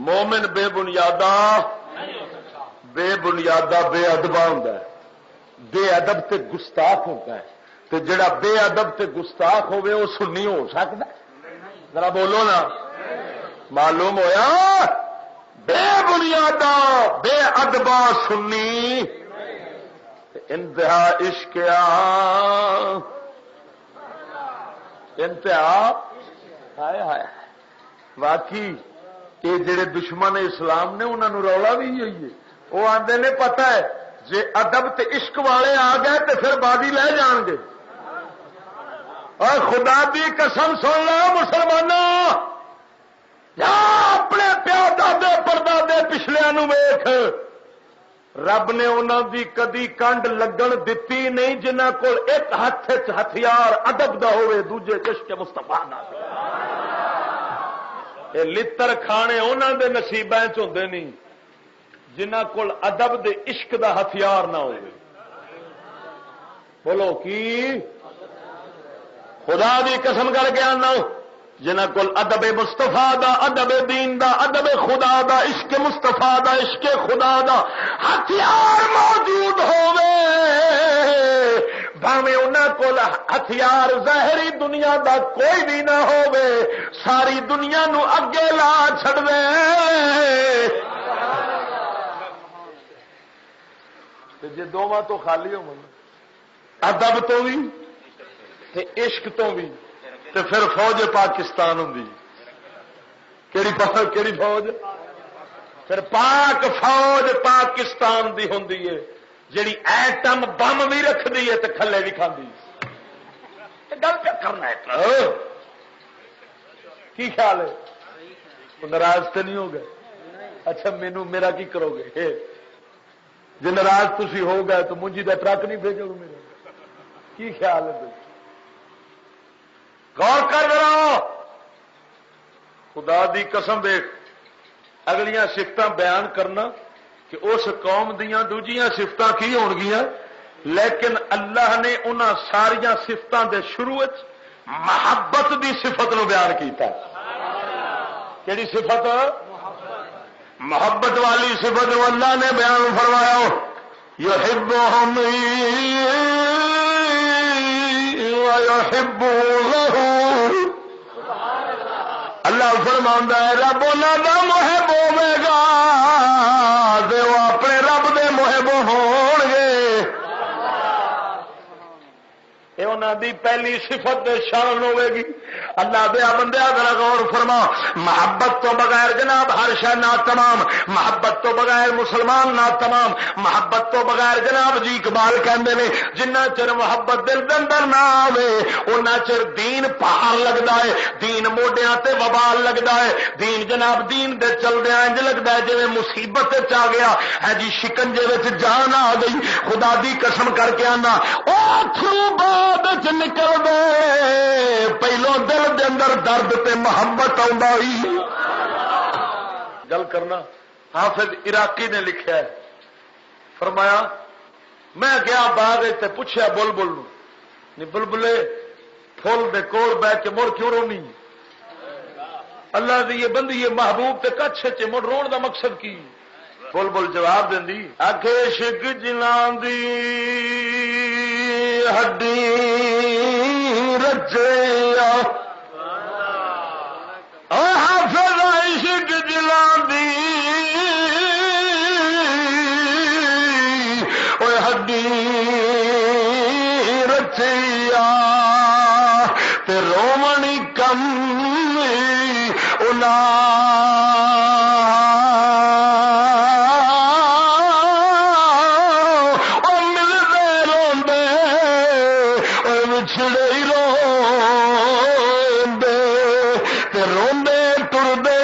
مومن بے بنیادہ بے ادبا ہوتا ہے. بے ادب تے گستاخ ہوتا ہے. تے جڑا بے ادب تے گستاخ ہوئے وہ سنی ہو سکتا ہے؟ ذرا بولو نا. معلوم ہویا بے بنیادہ بے ادبا سنی انتہا عشق انتہا. ہائے ہائے واقعی یہ جڑے دشمن اسلام نے انہوں نے رولا بھی ہوئی ہے. وہ آتے نے پتہ ہے جے ادب تے عشق والے آ گئے تو پھر بادی لے جان گے. اور خدا دی قسم سن لو مسلمانوں، یا اپنے پیو دادے پردادے پچھلے نو ویکھ، رب نے انہوں دی کدی کنڈ لگن دتی نہیں جنہ کول ایک ہاتھ ہتھیار ادب دا ہوئے دوجے عشق مصطفیٰ نہ. یہ لتر کھانے انہوں دے نصیباں چ ہوندے نہیں جنہ کول ادب دے عشق دا ہتھیار نہ ہوئے. بولو کی خدا دی قسم کر کے آنا جنہ کول ادب مصطفیٰ دا، ادب دین دا، ادب خدا دا، عشق مصطفیٰ دا، عشق خدا دا ہتھیار موجود ہوئے، بھاویں انہاں کول ہتھیار ظاہری دنیا دا کوئی بھی نہ ہوئے، ساری دنیا نو اگے لا چھڑ دے. جی دونوں تو خالی ہو ادب تو بھی تے عشق تو بھی تے پھر فوج پاکستان ہوں. کیڑی فوج؟ پھر پاک فوج پاکستان دی ہوں جیڑی ایٹم بم بھی رکھ دی ہے تے کھلے بھی کھاندی. گل کیا کرنا ہے؟ کی خیال ہے؟ ناراض تو نہیں ہو گئے؟ اچھا میرا کی کرو گے جی ناراض تھی ہو گئے تو منجی کا ٹرک نہیں بھیجو گے میرے؟ کی خیال ہے؟ غور کر رہا خدا دی قسم دیکھ اگلیاں صفتاں بیان کرنا کہ اس قوم دیاں دوجیاں صفتاں کی ہون گیاں، لیکن اللہ نے انہاں ساریاں صفتاں دے شروع محبت دی صفت نو بیان کیتا. کیڑی صفت؟ محبت والی صفت اللہ نے بیان فرمایا یحبہم ویحبونہ. اللہ فرماتا ہے رب انہاں دا محب ہوے گا تے وہ اپنے رب دے محب ہون گے. یہ انہاں دی پہلی صفت شان ہوے گی. اللہ دیا بندیا ذرا غور فرما. محبت تو بغیر جناب ہر شے نہ تمام. محبت تو بغیر مسلمان نہ تمام. محبت تو بغیر جناب جی اقبال کہندے نے جنہ چر محبت دل دے اندر نہ آوے اُنہ چر دین پہاڑ لگدا ہے, دین موڈیاں تے وبال لگدا ہے. دین جناب دین دے چلدیاں انج لگدا ہے جویں مصیبت وچ آ گیا ہے جی, شکنجے وچ جان آ گئی. خدا دی قسم کر کے آنا او تھرو بعد وچ نکل دے پہلو دل دے اندر درد تے محبت آندا ہی. گل کرنا حافظ عراقی نے لکھا ہے, فرمایا میں گیا باغ تے پوچھا بلبل نو نی بلبلے پھول دے کول بیٹھ کے مڑ کیوں رونی؟ اللہ دی یہ بندی یہ محبوب تے کچھ چ مڑ رون دا مقصد کی؟ بلبل جواب دیندی آکھے عشق جناں دی ہڈی رچیا حافظ عشق جناں دی ہڈی رچیا تے رومنی کم انا ملدے روندے وچھڑے روندے تے روندے ٹردے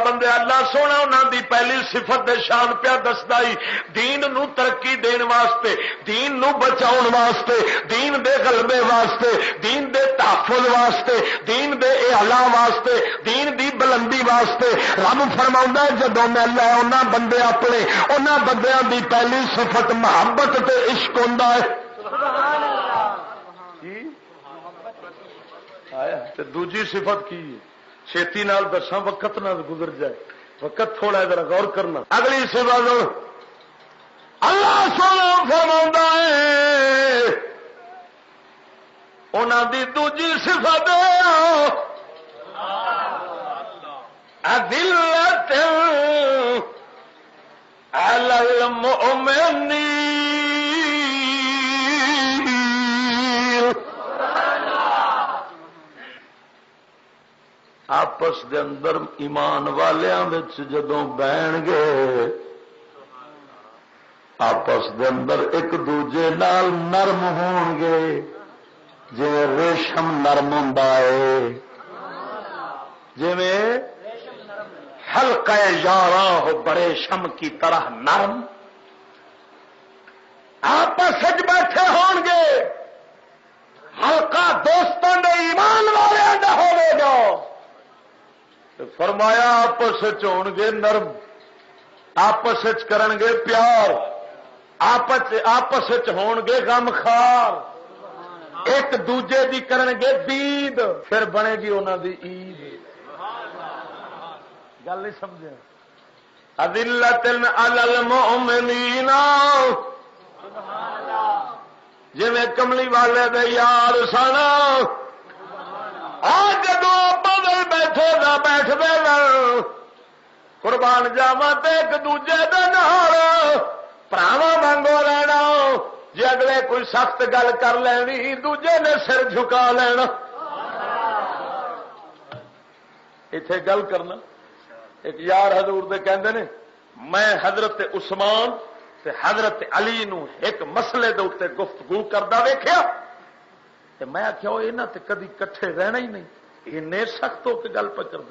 بندے. اللہ سونا انہوں دی پہلی صفت دے شان پیا دسدا ہی دین نو ترقی دین واسطے, دین نو بچاؤن واسطے, دین دے غلبے واسطے, دین دے تحفظ واسطے, دین دے اعلا واسطے, دین دی بلندی واسطے رب فرماوندا ہے جدوں میں لے انہاں بندے اپنے انہاں بندیاں دی پہلی صفت محبت تے عشق ہوندا ہے. تے دوجی صفت کی چھیتی نال دساں وقت نہ گزر جائے, وقت تھوڑا ہے ذرا غور کرنا. اگلی صفت اللہ سونا فرماوندا ہے انہاں دی دوجی صفت اذلۃ علی المؤمنین. آپس دے اندر ایمان والیاں وچ جدوں بہن گے آپس دے اندر ایک دوجے نال نرم ہون گے جویں ریشم نرم ہوندا ہے, جویں حلقہ یاراں ہو بڑے شم کی طرح نرم. آپس وچ بیٹھے ہون گے حلقہ دوستاں دے ایمان والیاں دا ہوے گا. فرمایا آپس ہون گے نرم, آپس کرن گے پیار, آپس ہون گے غم خار, ایک دوجے دی کرن گے دید, پھر بنے گی انہاں دی عید. گل نہیں سمجھے؟ اذلۃ علی المؤمنین جویں کملی والے دے یار سن جدو بدل بیٹھے نہ بیٹھ دے قربان جاواں تے ایک دوجے دے نال پراواں وانگو رہنا. جی اگلے کوئی سخت گل کر لینی دوجے نے سر جھکا لینا. ایتھے گل کرنا ایک یار حضور دے کہندے نے میں حضرت عثمان تے حضرت علی نو ایک مسئلے دے اوتے گفتگو کردا ویکھیا تے میں آخیا وہ یہاں تے کدی کٹھے رہنا ہی نہیں, اینے سخت ہو کے گل پہ کرنا.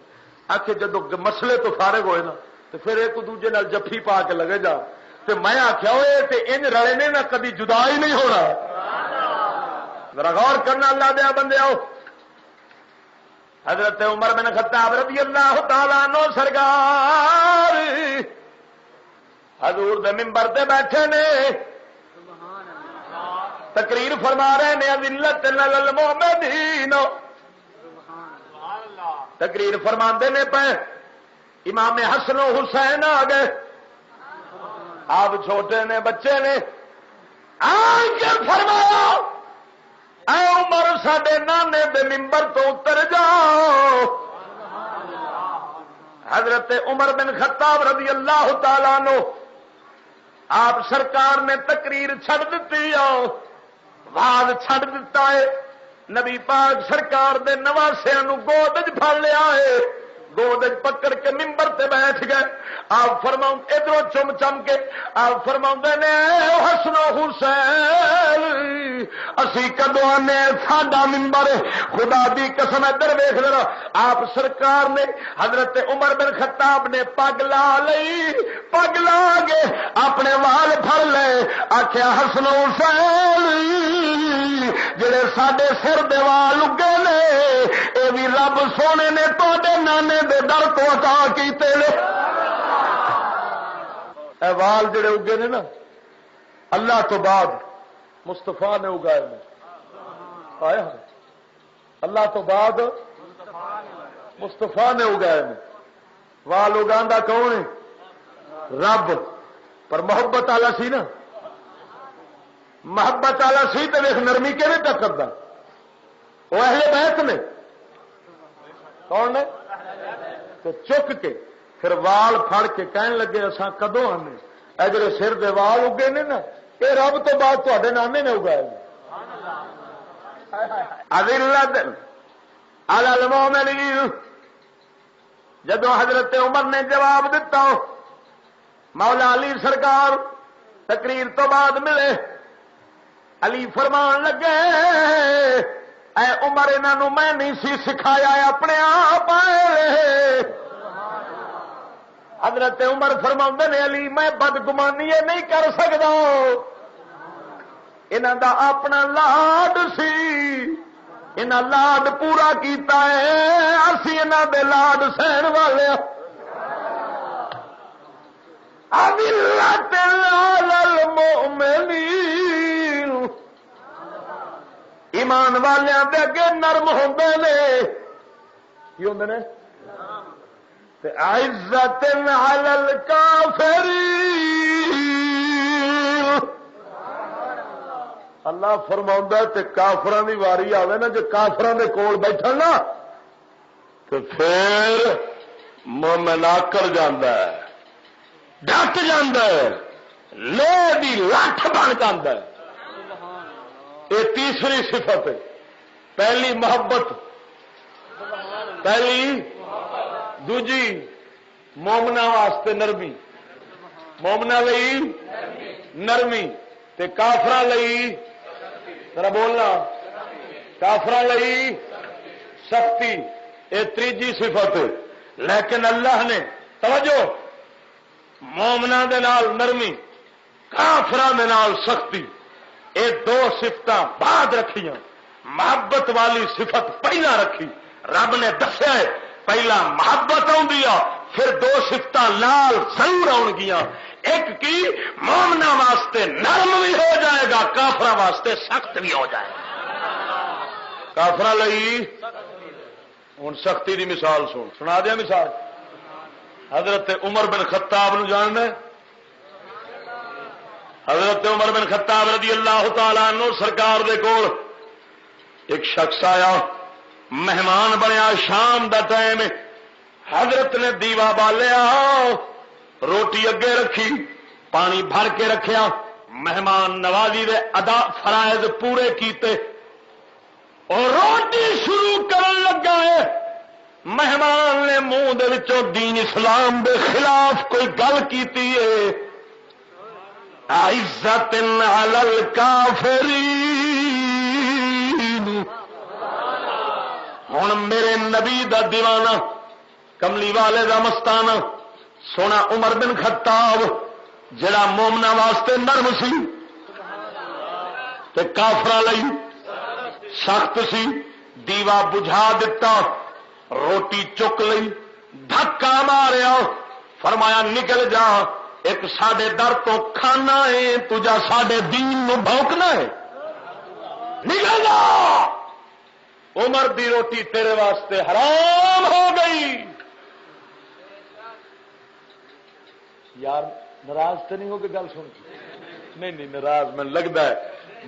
آخے جدو مسئلے تو فارغ ہوئے نا تو پھر ایک دوجے نال جفی پا کے لگے جا. تے میں آخیا وہ ان رلے نے نہ کدی جدا ہی نہیں ہونا. ذرا غور کرنا اللہ دیا بندے آؤ. حضرت عمر بن خطاب رضی اللہ تعالیٰ عنہ سرکار حضور دے منبر تے بیٹھے نے تقریر فرما رہے ہیں اذلۃ علی المؤمنین. تقریر فرما نے پہ امام حسن و حسین آ گئے, آپ چھوٹے نے بچے نے آ کے فرمایا اے عمر ساڈے نانے دے ممبر تو اتر جاؤ. حضرت عمر بن خطاب رضی اللہ تعالی عنہ آپ سرکار نے تقریر چھڑ دیتی واز چھڑ دیتا ہے. نبی پاک سرکار دے نواسیاں نو گود وچ پھڑ لیا ہے, گود وچ پکڑ کے ممبر تے بیٹھ گئے. آپ فرماؤں ادھروں چم چم کے آپ فرماؤں نے حسن و حسین اسی کدو آنے ساڈا ممبر خدا دی قسم ادھر ویکھ ذرا. آپ سرکار نے حضرت عمر بن خطاب نے پگ لا لئی, پگ لا کے اپنے وال پھڑ لے, آخیا حسن و حسین جڑے ساڈے سر دے وال اگے نے اے بھی رب سونے نے تواڈے نانے دے در تو عطا کیتے نے. اے وال جڑے اگے نے نا اللہ تو بعد مصطفیٰ نے اگائے نے. آیا اللہ تو بعد مصطفیٰ نے اگائے نے. وال اگاندا کون ہے؟ رب. پر محبت والا سی نا, محبت والا سی تو دیکھ نرمی کیویں ٹکردا. وہ اہل بیت نے, کون نے؟ تو چک کے پھر وال پھڑ کے کہن لگے اساں کدوں آنے اے جڑے سر دے وال اگے نے نا یہ رب تو بعد تواڈے نانے نے اگائے. اذلۃ علی المؤمنین. جدو حضرت عمر نے جواب دیتا مولا علی سرکار تقریر تو بعد ملے, علی فرمان لگے اے عمر انہوں میں نہیں سی سکھایا اپنے آپ آئے. حضرت عمر فرماؤندے نے علی میں بدگمانی نہیں کر سکتا, انہاں دا اپنا لاڈ سی, انہاں لاڈ پورا کیتا ہے, اسی انہاں دے لاڈ سہن والے. اذلۃ علی المؤمنین ایمان والیاں دے اگے نرم ہوندے نے. کی ہوندے نے؟ عزت علی الکافرین. اللہ فرماؤندا تے کافراں دی واری آوے نا, جو کافراں دے کول بیٹھن نا تو پھر مومن آکڑ جاندا ہے, ڈٹ جاندا ہے, لوہے دی لٹھ بن جاندا ہے. یہ تیسری صفت ہے. پہلی محبت, پہلی دوجی مومنا واسطے نرمی, مومنا لئی نرمی تے کافراں لئی ذرا بولنا کافراں لئی سختی. یہ تیجی صفت ہے. لیکن اللہ نے توجہ مومنا دے نال نرمی کافراں دے نال سختی یہ دو صفتاں بعد رکھیاں, محبت والی صفت پہلا رکھی. رب نے دسیا ہے پہلا محبت آؤندی آ, پھر دو صفتاں لال ضرور آن گیا. ایک کی مومنا واسطے نرم بھی ہو جائے گا, کافرا واسطے سخت بھی ہو جائے گا. کافرا لئی ہوں سختی دی مثال سنا دیا. مثال حضرت عمر بن خطاب نو جاننا, حضرت عمر بن خطاب رضی اللہ تعالی عنہ سرکار دے کول ایک شخص آیا, مہمان بنیا, شام دا ٹائم, حضرت نے دیوا بالیا, روٹی اگے رکھی, پانی بھر کے رکھیا, مہمان نوازی دے ادا فرائض پورے کیتے اور روٹی شروع کرن لگا ہے. مہمان نے منہ دے وچوں دین اسلام دے خلاف کوئی گل کیتی ہے. عزت علی الکافرین. ہوں میرے نبی دا دیوانہ کملی والے دا مستانہ سونا عمر بن خطاب جڑا مومنا واسطے نرم سی تے کافراں لئی سخت سی, دیوا بجھا دتا, روٹی چک لئی, دھکا ماریا, فرمایا نکل جا, ایک ساڈے در تو کھانا ہے, تجا ساڈے دین نو بھونکنا ہے, نکل جا. عمر دی روٹی تیرے واسطے حرام ہو گئی. یار ناراض تو نہیں ہو کے گل سن؟ نہیں ناراض میں لگتا ہے,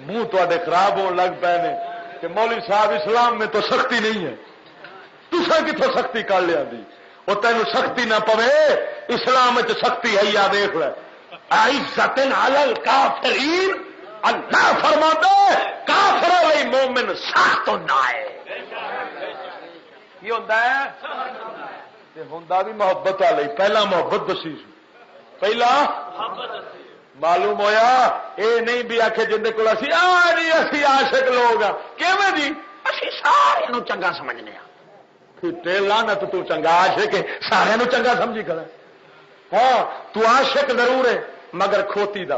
منہ تے خراب ہون لگ پے نے. کہ مولوی صاحب اسلام میں تو سختی نہیں ہے، تسا کتوں سختی کر لیا دی؟ وہ تینوں سختی نہ پوے، اسلام سختی ہے یا دیکھ لے عزت علی الکافرین، اللہ فرماتا ہے کافر علی مومن سخت نہ ہے۔ کی ہوتا ہے؟ ہوندا بھی محبت والی، پہلا محبت دسی سی، پہلا معلوم ہویا اے نہیں بھی آخے جن کو اسی جی اسی عاشق لوگ ہاں، کیویں جی اسی سارے چنگا سمجھنے ہاں، لعنت تو چنگا عاشق ہے، سارے چنگا سمجھی کر، ہاں تو عاشق ضرور ہے مگر کھوتی دا،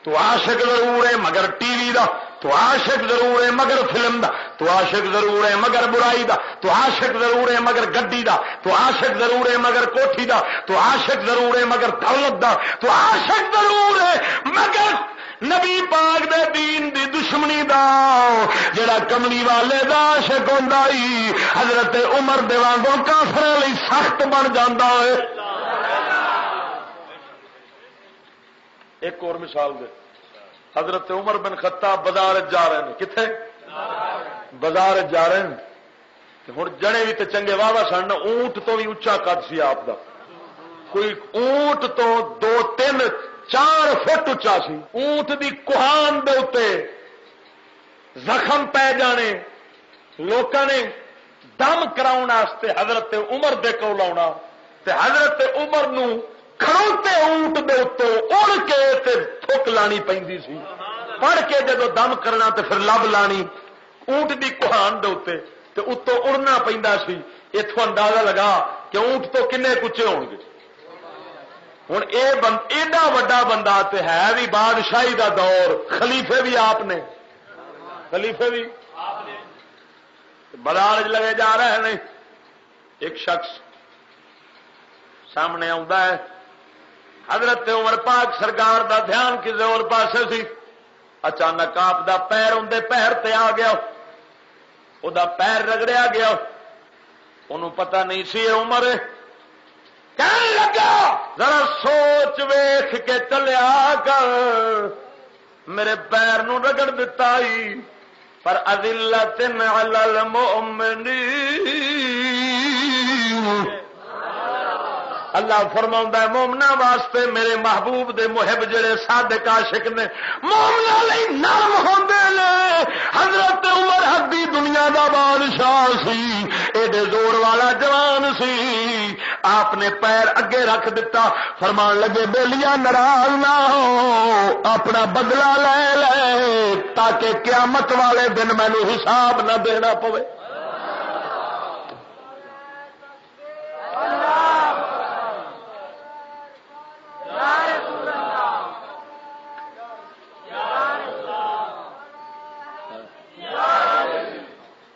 تو عاشق ضرور ہے مگر ٹی وی دا، تو عاشق ضرور ہے مگر فلم دا، تو عاشق ضرور ہے مگر برائی دا، تو عاشق ضرور ہے مگر گڈی دا، تو عاشق ضرور ہے مگر کوٹھی دا، تو عاشق ضرور ہے مگر دولت دا، تو عاشق ضرور ہے مگر نبی پاک دے دین دی دشمنی دا، جڑا کملی والے دا عاشق ہوندا ہی حضرت عمر دے وانگوں کافراں لئی سخت بن جاندا ہے۔ ایک اور مثال دے، حضرت عمر بن خطاب بازار جا رہے ہیں، کتنے بازار جا رہے ہیں، ہوں جنے بھی تو چنگے واہ سن، اونٹ تو بھی اچا قد سی آپ دا، کوئی اونٹ تو 2 3 4 فٹ اچا سی، اونٹ دی کوہان دے اتے زخم پی جانے، لوکاں نے دم کراؤن واسطے حضرت عمر دے کول آنا، تے حضرت عمر نو کھڑوتے اونٹ دے اتوں اڑ کے تے تھک لانی پیندی سی، پڑھ کے جدو دم کرنا تے پھر لب لانی اونٹ دی کوہان دے اتنے تے اتوں اڑنا پیندا سی۔ اتوں اندازہ لگا کہ اونٹ تو کنے کچے ہون گے۔ ہوں ایڈا وڈا بندہ تے ہے بھی بادشاہی دا دور، خلیفے بھی آپ نے، خلیفے بھی بازار لگے جا رہے ہیں، ایک شخص سامنے آتا ہے، حضرت عمر پاک سرکار دا دھیان کسی اور پاسے سی، اچانک آپ دا پیر اندر پیر تے آ گیا، وہ پیر رگڑیا گیا، انہوں پتہ نہیں سی عمر، کہنے لگا ذرا سوچ ویخ کے چلیا کر، میرے پیر نو رگڑ دتا ہی، پر اذلت علی المؤمنین، اللہ فرماؤں ہے مومنا واسطے میرے محبوب دے محب جڑے صادق عاشق نے مومنا لئی نرم ہوندے نے۔ حضرت عمر حدی دنیا دا بادشاہ سی، ایڈے زور والا جوان سی، آپ نے پیر اگے رکھ دیتا، فرمان لگے بیلیا ناراض نہ ہو، اپنا بدلہ لے لے تاکہ قیامت والے دن مینوں حساب نہ دینا پوے۔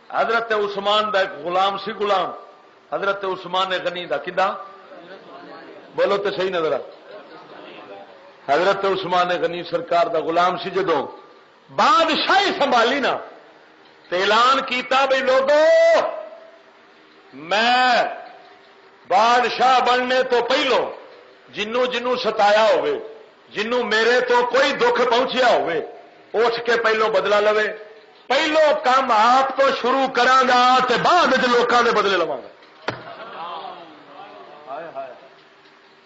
حضرت عثمان دا ایک غلام سی، غلام حضرت عثمان غنی دا، کدا بولو تو صحیح نظر، حضرت عثمان غنی سرکار دا غلام سی، جدو بادشاہی سنبھالی نا تو اعلان کیتا بھئی لوگو میں بادشاہ بننے تو پہلو جنوں ستایا ہوئے، جنوں میرے تو کوئی دکھ پہنچیا ہوئے، اٹھ کے پہلو بدلہ لوے، پہلو کام آپ تو شروع کرانگا تے بعد لوکاں دے بدلے لواں گا۔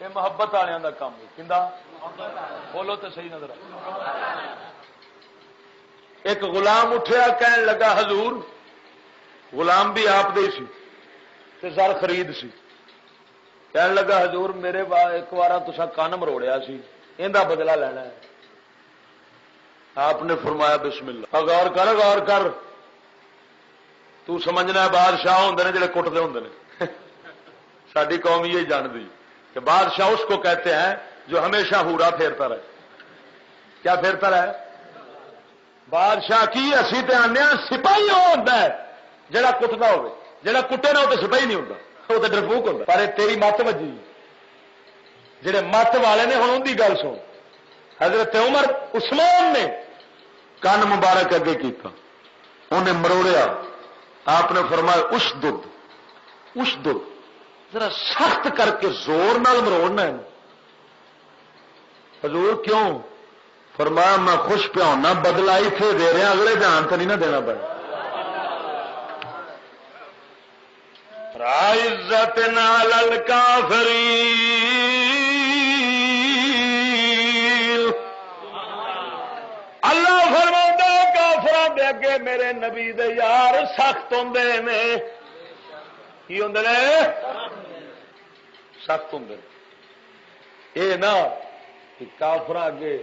یہ محبت والوں دا کام ہے، کیندا بولو تو صحیح نظر۔ ایک غلام اٹھیا کہن لگا حضور، غلام بھی آپ دے سی تے زر خرید سی، کہن لگا حضور میرے ایک بار تسا کن مروڑیا سی، ایندا بدلہ لینا ہے۔ آپ نے فرمایا بسم اللہ، غور کر غور کر، تو سمجھنا ہے بادشاہ ہوندے نے جڑے کٹتے ہوندے نے، ساری قوم یہ جانتی کہ بادشاہ اس کو کہتے ہیں جو ہمیشہ ہورا پھیرتا رہے۔ کیا پھیرتا رہے؟ بادشاہ کی اسی تے آنے سپاہی وہ ہوتا ہے جڑا کٹتا ہوئے، جڑا کٹے نہ وہ تو سپاہی نہیں ہوتا، وہ تو ڈرپوک ہوتا۔ پر تیری مت وجی، جڑے مت والے نے ہوں ان کی گل سن۔ حضرت عمر عثمان نے کن مبارک اگے کیتا، انہیں مروڑیا، آپ نے فرمایا اشدد، ذرا سخت کر کے زور نال مروڑنا ہے۔ حضور کیوں؟ فرمایا میں خوش پیا ہونا، بدلا اتنے دے رہا، اگلے جان تو نہیں نہ دینا پڑا۔ عزت نال الکافرین، اللہ فرماتا کافراں دے اگے میرے نبی دے یار سخت ہوندے نے۔ کی ہوندے نے؟ سخت ہوندے نے۔ اے نا کہ کافراں اگے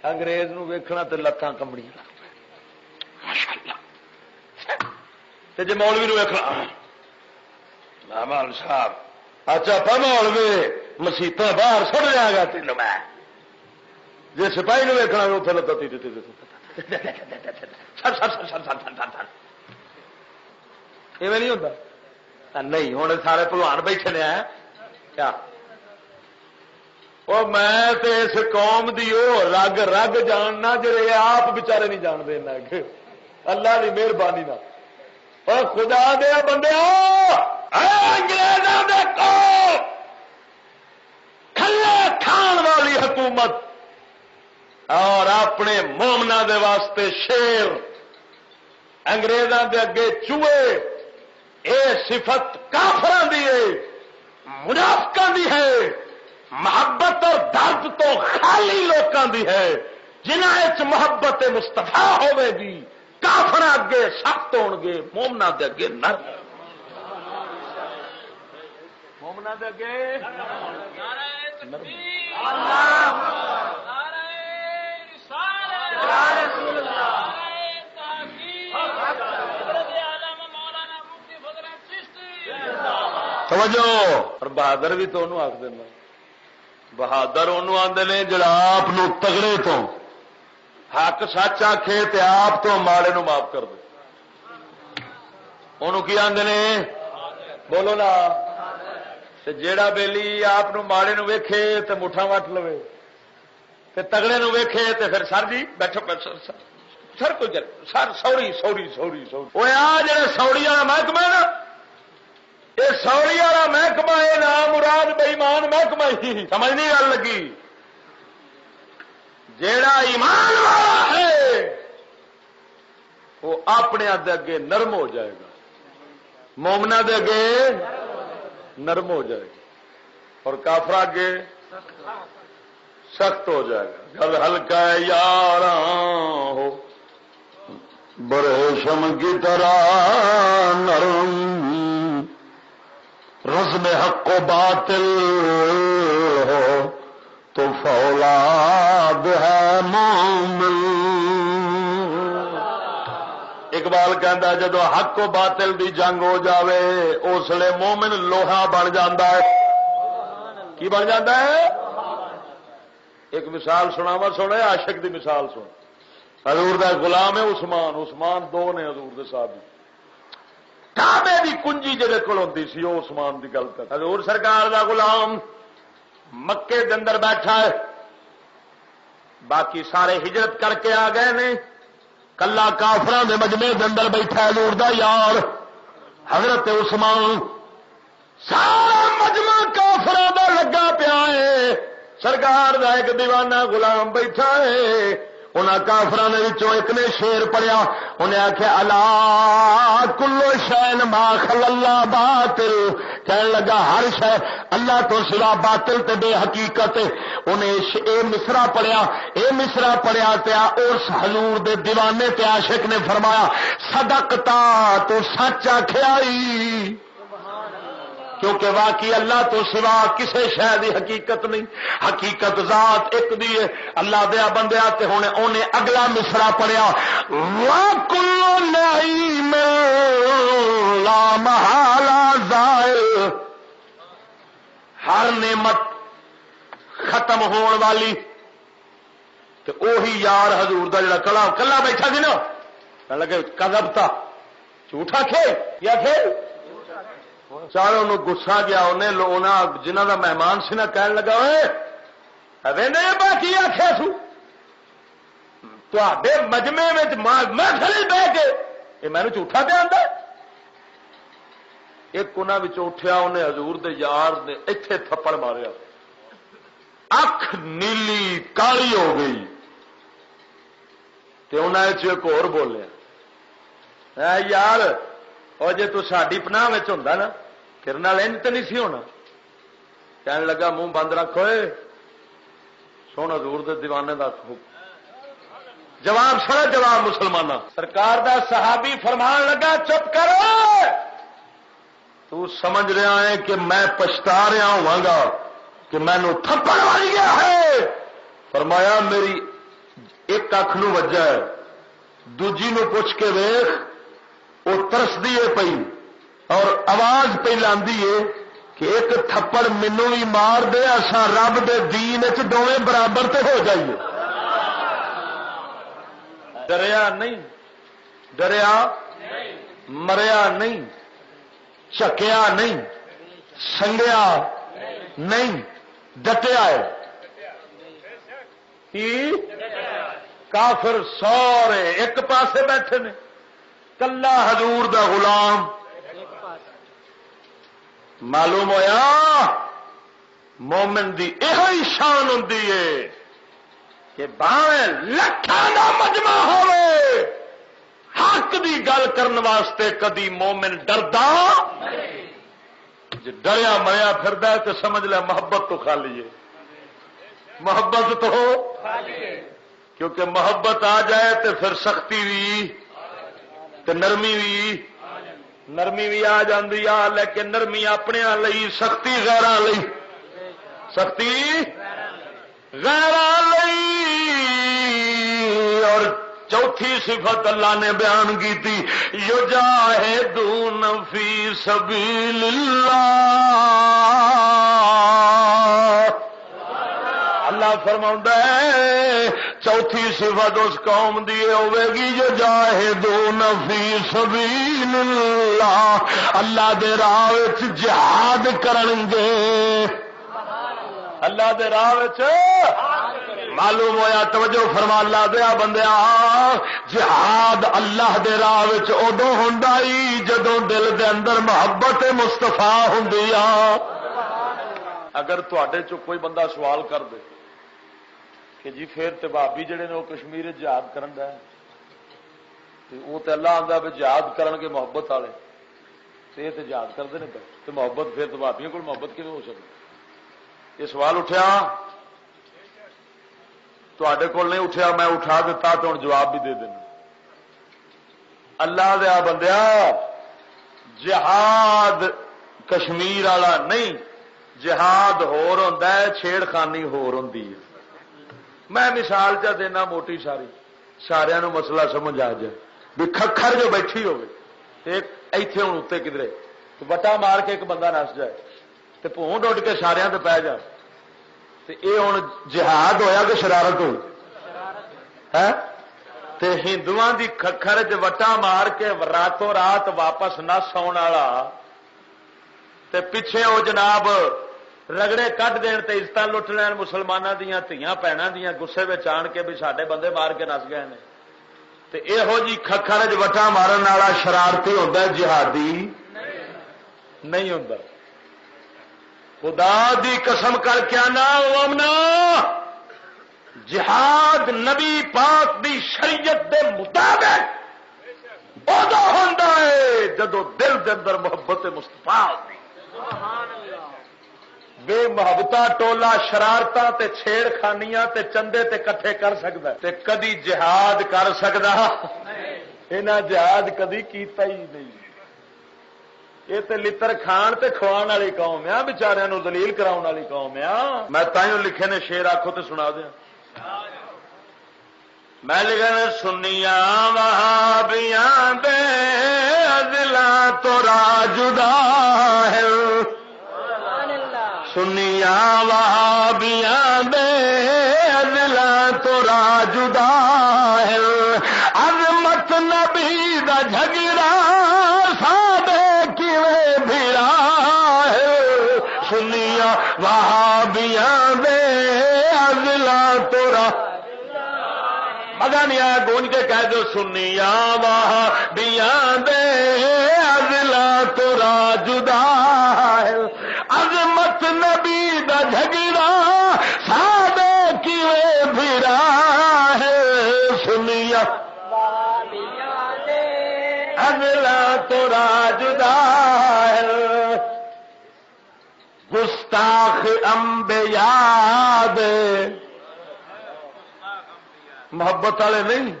انگریز نو ویکھنا تے لتاں کمبڑیاں لگ پے، ماشاءاللہ۔ تے جے مولوی نو ویکھنا، مول صاحب اچھا پا مولوی مسیتاں باہر سٹ لیا گا تینوں میں، جی سپاہی نو ویکھنا اتنے لتا ایویں نہیں ہوتا؟ نہیں ہوں سارے پلوان بیٹھے نے کیا؟ وہ میں تے اس قوم دی رگ رگ جاننا جڑے آپ بچارے نہیں جانتے، اللہ کی مہربانی نہ۔ اور خدا دیا بندے انگریزوں دے کو کھلے کھان والی حکومت اور اپنے مومنا دے واسطے شیر، انگریزوں دے اگے چوہے، اے صفت کافراں دی ہے، منافقاں دی ہے، محبت اور درد تو خالی لوکاں دی ہے جنہاں وچ محبت مصطفیٰ ہوے گی۔ کافر اگے سخت ہون گے، مومنا دے اگے نرم، مومنا دے اگے نرم۔ توجہ، اور بہادر بھی تو انہوں آخ دینا، بہادر انہوں آندے نے جڑا آپ تگڑے تو حق سچ آکھے تے آپ تو ماڑے نو معاف کر دے، انہوں کی آندے نے؟ بولو نا۔ تے جیڑا بیلی آپ ماڑے نو ویکھے تے مٹھا وٹ لوے، تے تگڑے نو ویکھے تے پھر سر جی بیٹھو سر کوئی چل sir sorry sorry sorry sorry. وہ آ جڑے سوڑی والا محکمہ نا، یہ سوڑی والا محکمہ ہے نا مراد بےمان محکمہ ہی، سمجھ نہیں گل لگی؟ جیڑا ایمان والا ہے وہ اپنے دے اگے نرم ہو جائے گا، مومنا دے اگے نرم ہو جائے گا، اور کافر اگے سخت ہو جائے گا۔ گل ہلکا ہے یاراں ہو برشم کی طرح نرم، رزم حق و باطل ہو تو فولاد ہے مومن۔ اقبال کہندا جدو حق و باطل دی جنگ ہو جاوے اس لیے مومن لوہا بن جاتا ہے۔ کی بن جاتا ہے؟ ایک مثال سناوا، سنے عاشق دی مثال سن۔ حضور دا غلام ہے عثمان، عثمان دو نے حضور دے صحابی، کعبے دی کنجی جہے کول ہوندی سی وہ عثمان دی گل کر۔ حضور سرکار دا غلام مکے دے اندر بیٹھا ہے، باقی سارے ہجرت کر کے آ گئے نے، کلا کافراں دے مجمع دے اندر بیٹھا ہے حضور دا یار حضرت عثمان، سارا مجمع کافراں دا لگا پیا ہے، سرکار دا ایک دیوانہ غلام بیٹھا ہے۔ انہاں کافراں دے وچوں ایک نے شیر پڑھیا، انہیں آخیا الا کل شین ما خلا اللہ باطل، کہنے لگا ہر شے اللہ تو سوا باطل تے بے حقیقت۔ انہیں اے مصرع پڑھیا، اے مصرع پڑھیا تے اس حضور دے دیوانے تے عاشق نے فرمایا صدقتا، تو سچ آکھیا ہی، کیونکہ واقعی اللہ تو سوا کسے شے دی حقیقت نہیں، حقیقت ذات ایک دی ہے۔ اللہ دیا بندیا تے ہن اونے اگلا مصرع پڑھیا وَكُلُّ نَعِيمٍ لَا مَحَالَ زَائِلٌ، ہر نعمت ختم ہون والی۔ تے اوہی یار حضور دا جڑا کلا بیٹھا سی نا، لگے کذبتا، جھوٹا کھے یا پھر چاروں انہوں گسا گیا، انہیں جنہ دا مہمان سی نا کہنے لگا باقی آخیا سو تے مجمے محفل بہ کے یہ میں جھوٹا پہ آتا۔ ایک انہوں اٹھیا، انہیں حضور دے یار نے ایتھے تھپڑ ماریا، اکھ نیلی کالی ہو گئی تو انہیں ایک اور بولیا یار اور جی تو ساری پناہ ہوں نا پھر انج تو نہیں سی ہونا کہنے لگا منہ بند رکھو سن حضور دے دیوانے دا جواب سڑا جواب مسلمانہ سرکار دا صحابی فرمان لگا چپ کرو تو سمجھ رہا ہے کہ میں پچھتا رہا ہوں گا کہ مینو تھپڑ مار گیا ہے فرمایا میری ایک اکھ نو وجہ ہے دوجی نو پوچھ کے ویخ وہ ترسدی ہے پئی اور آواز پہ لاندی ہے کہ ایک تھپڑ مینو بھی مار دے اساں رب دے دین وچ دوویں برابر تے ہو جائیے ڈریا نہیں ڈریا مریا نہیں چکیا نہیں سنگیا نہیں ڈٹیا ہے کافر سارے ایک پاسے بیٹھے نے کلا حضور دا غلام معلوم ہویا مومن دی یہ شان ہوندی ہے کہ باویں لکھاں دا مجمع ہوے حق دی گل کرن واسطے کدی مومن ڈردا جے ڈریا مریا پھردا تو سمجھ لے محبت تو خالی ہے محبت تو کیونکہ محبت آ جائے تو پھر سختی بھی تو نرمی بھی آ جاندی آ لیکن نرمی اپنے لئی سختی غیراں لئی سختی غیراں لئی اور چوتھی صفت اللہ نے بیان کی تھی یجاہدون فی سبیل اللہ فرماؤندا ہے چوتھی صفت اس قوم دی ہوے گی یجاہدون فی سبیل اللہ دے راہ وچ جہاد کرن گے اللہ دے راہ وچ معلوم ہویا توجہ فرما اللہ دیا بندیا جہاد اللہ دے راہ وچ ادو ہوندا ہی جدوں دل دے اندر محبت مصطفیٰ ہوندی آ اگر تواڈے چوں کوئی بندہ سوال کر دے کہ جی پھر تے بھابی جڑے نے وہ کشمیر جہاد کرن دا تے وہ تے اللہ آندا بھی جہاد کرن گے محبت والے تے تے جہاد کردے نے تے محبت پھر تے بھابیاں کول محبت کیویں ہو سکتی یہ سوال اٹھیا تے کول نہیں اٹھیا میں اٹھا دیتا تو ہوں جواب بھی دے دینا اللہ دیا بندیا جہاد کشمیر والا نہیں جہاد ہور ہوندا ہے چھیڑخانی ہور ہوندی ہے میں مثال چا دینا موٹی ساری سارا مسئلہ سمجھ آ جائے بھی کھکھر جو بیٹھی ہوے ایتھے ہوں اتنے کدھرے وٹا مار کے ایک بندہ نس جائے تو پونڈ اڈ کے سارے تے پی جائے تو یہ ہوں جہاد ہویا کہ شرارت ہوئی تے ہندوؤں دی کھکھر چ وٹا مار کے راتوں رات واپس نس آن والا تے پیچھے وہ جناب رگڑے کٹ دین تے عزت لٹ لین مسلمانوں دیا دھیاں بھیناں دیا گسے میں آن کے بھی سارے بندے مار کے نس گئے ہیں تے یہو جی کھکھر چ وٹا مارن والا شرارتی ہوتا جہادی نہیں ہوتا خدا دی قسم کر کے آنا امنا جہاد نبی پاک دی شریعت دے مطابق ادو ہوتا ہے جدو دل دے اندر محبت مصطفیٰ ہوتی بے محبتا ٹولا شرارتاں تے چھیڑ خانیاں تے چندے تے کٹھے کر سکتا ہے تے کدی جہاد کر سکتا انہاں جہاد کدی کیتا ہی نہیں یہ تے لتر کھان تے کھوان والی قوم ہے بیچاریاں نو ذلیل کراؤن والی قوم ہے میں تائیوں لکھے نے شعر آکھو تے سنا دیا میں لکھا نے سنیاں وہابیاں دے دلاں تو جدا ہے سنیاں وہابیاں دے دلاں تو جدا ہے عظمت نبی دا جھگڑا سنیا وہابیاں دے ازلا تورا مزہ نہیں آیا گونج کے کہہ دو سنیا وہابیاں دے ازلا تورا جدا ہے عظمت نبی دا جھگڑا سادے گستاخ انبیاء دے محبت والے نہیں،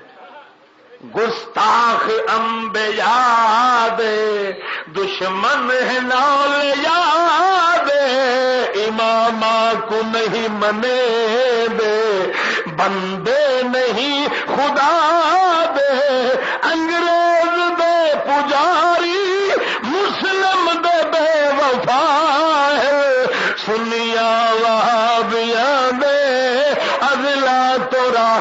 گستاخ انبیاء دے دشمن ہے نال یاد امام کو نہیں منے دے بندے نہیں خدا دے انگریز دے پجاری مسلم دے بے وفا ہے سنیا وہابیاں دے اضلا تورا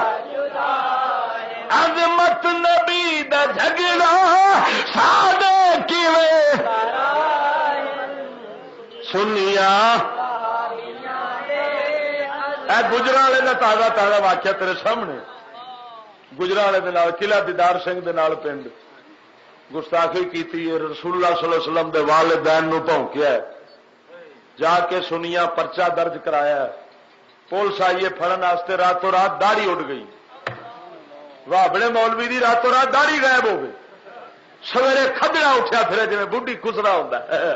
عظمت نبی دا جھگڑا سادے کیویں سنیا اے گجرا والے کا تازہ تازہ واقعہ تیرے سامنے گجرا والے قلعہ دیدار سنگھ دے نال پنڈ گستاخی کیتی ہے رسول اللہ صلی اللہ علیہ وسلم دے والدین نو بھونکیا ہے جا کے سنیا پرچہ درج کرایا پولیس آئیے پھڑن واسطے راتوں رات داڑھی اڑ گئی وابڑے مولوی دی راتوں رات داڑھی غائب ہو گئی سویرے کھدڑا اٹھیا پھر جی بڈھی خسرا ہوتا ہے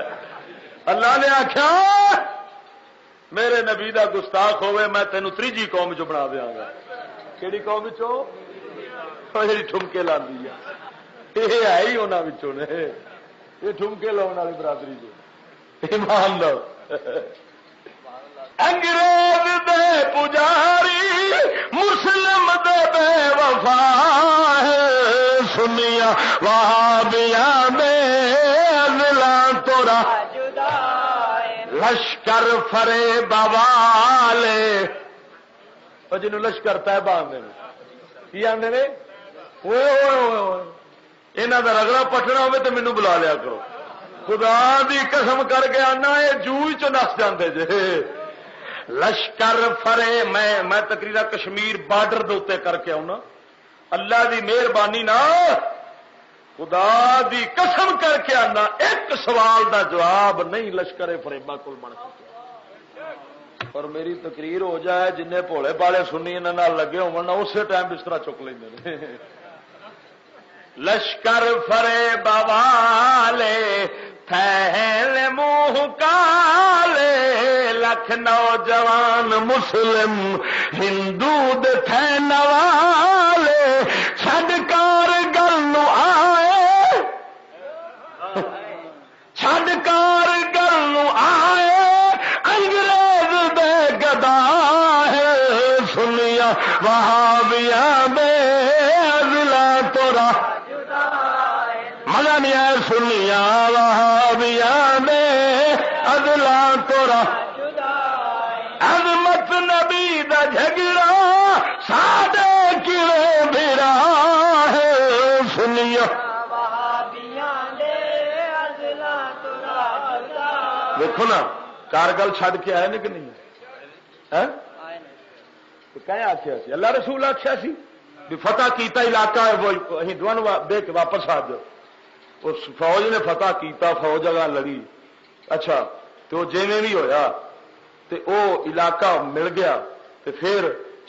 اللہ نے آخیا میرے نبی دا گستاخ ہوئے میں تینوں تیجی قوم چ بنا دیا گا کہڑی قوم چو جی ٹھمکے لاندی ہے یہ ہے ہی انہوں نے یہ ٹھمکے لاؤن والی برادری جو ایمان لو انگریز دے پجاری مسلم دے بے وفا ہے سنیا وہابیاں دے اضلا تورا لشکر فرے بوالے جنہوں لشکر طیبہ آدھے کی آدھے نے یہاں کا رگڑا پٹنا ہوے تو مینو بلا لیا کرو خدا دی قسم کر کے آنا یہ جوئی چ نس جاندے جے لشکر فرے میں تقریرا کشمیر بارڈر دے کر کے آنا اللہ دی مہربانی نہ خدا دی قسم کر کے آنا ایک سوال دا جواب نہیں لشکر فریبا کو بن سکتا اور میری تقریر ہو جائے جن بھولے بالے سنی انہوں لگے ہو اسی ٹائم بستر چک لیں لشکر فریبا والے تھیل منہ کالے لکھ نوجوان مسلم ہندو دے تھے نوالے چھڈ کار گل نو آئے چھڈ کار گل نو آئے انگریز دے گدا ہے سنیا وہابیاں دے اضلا تورا مزہ نہیں آیا سنیا وہابیاں دے اضلا تورا عظمت نبی دا جھگڑا سادے کیویں بھرا ہے سنیا دیکھو نا کارگل چھڈ کے آئے نا کہ نہیں کہیں آخیا سی اللہ رسول آخیا سی بھی فتح کیتا علاقہ ہے وہ ہندوؤں دے کے واپس آ جاؤ اس فوج نے فتح کیتا فوج اگا لڑی اچھا تو جیویں بھی ہویا تے او علاقہ مل گیا تے پھر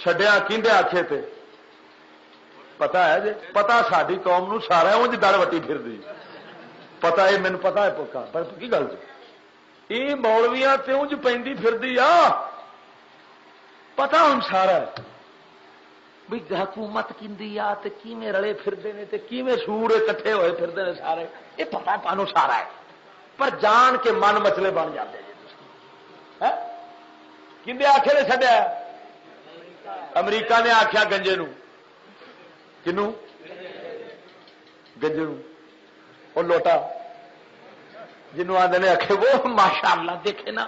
چھڈیا کیندے آکھے تے پتا ہے جی پتا ساری قوم نو سارا انج دڑ وٹی پھر دی پتا ہے مینوں پتا ہے پکا پر کی گل جی یہ مولویاں تے انج پیندی پھردی آ پتا ہن سارا ہے بھی حکومت کیندی آ تے کیویں رلے پھردے نے تے کیویں سور اکٹھے ہوئے پھردے نے سارے یہ پتا تانوں سارا ہے پر جان کے من مسئلے بن جاتے ہیں کیندے آکھے نے چھڈیا امریکہ نے آکھیا گنجے نو کنوں گنجے نو وہ لوٹا جنوں آدھے نے آخے وہ ماشاء اللہ دیکھے نا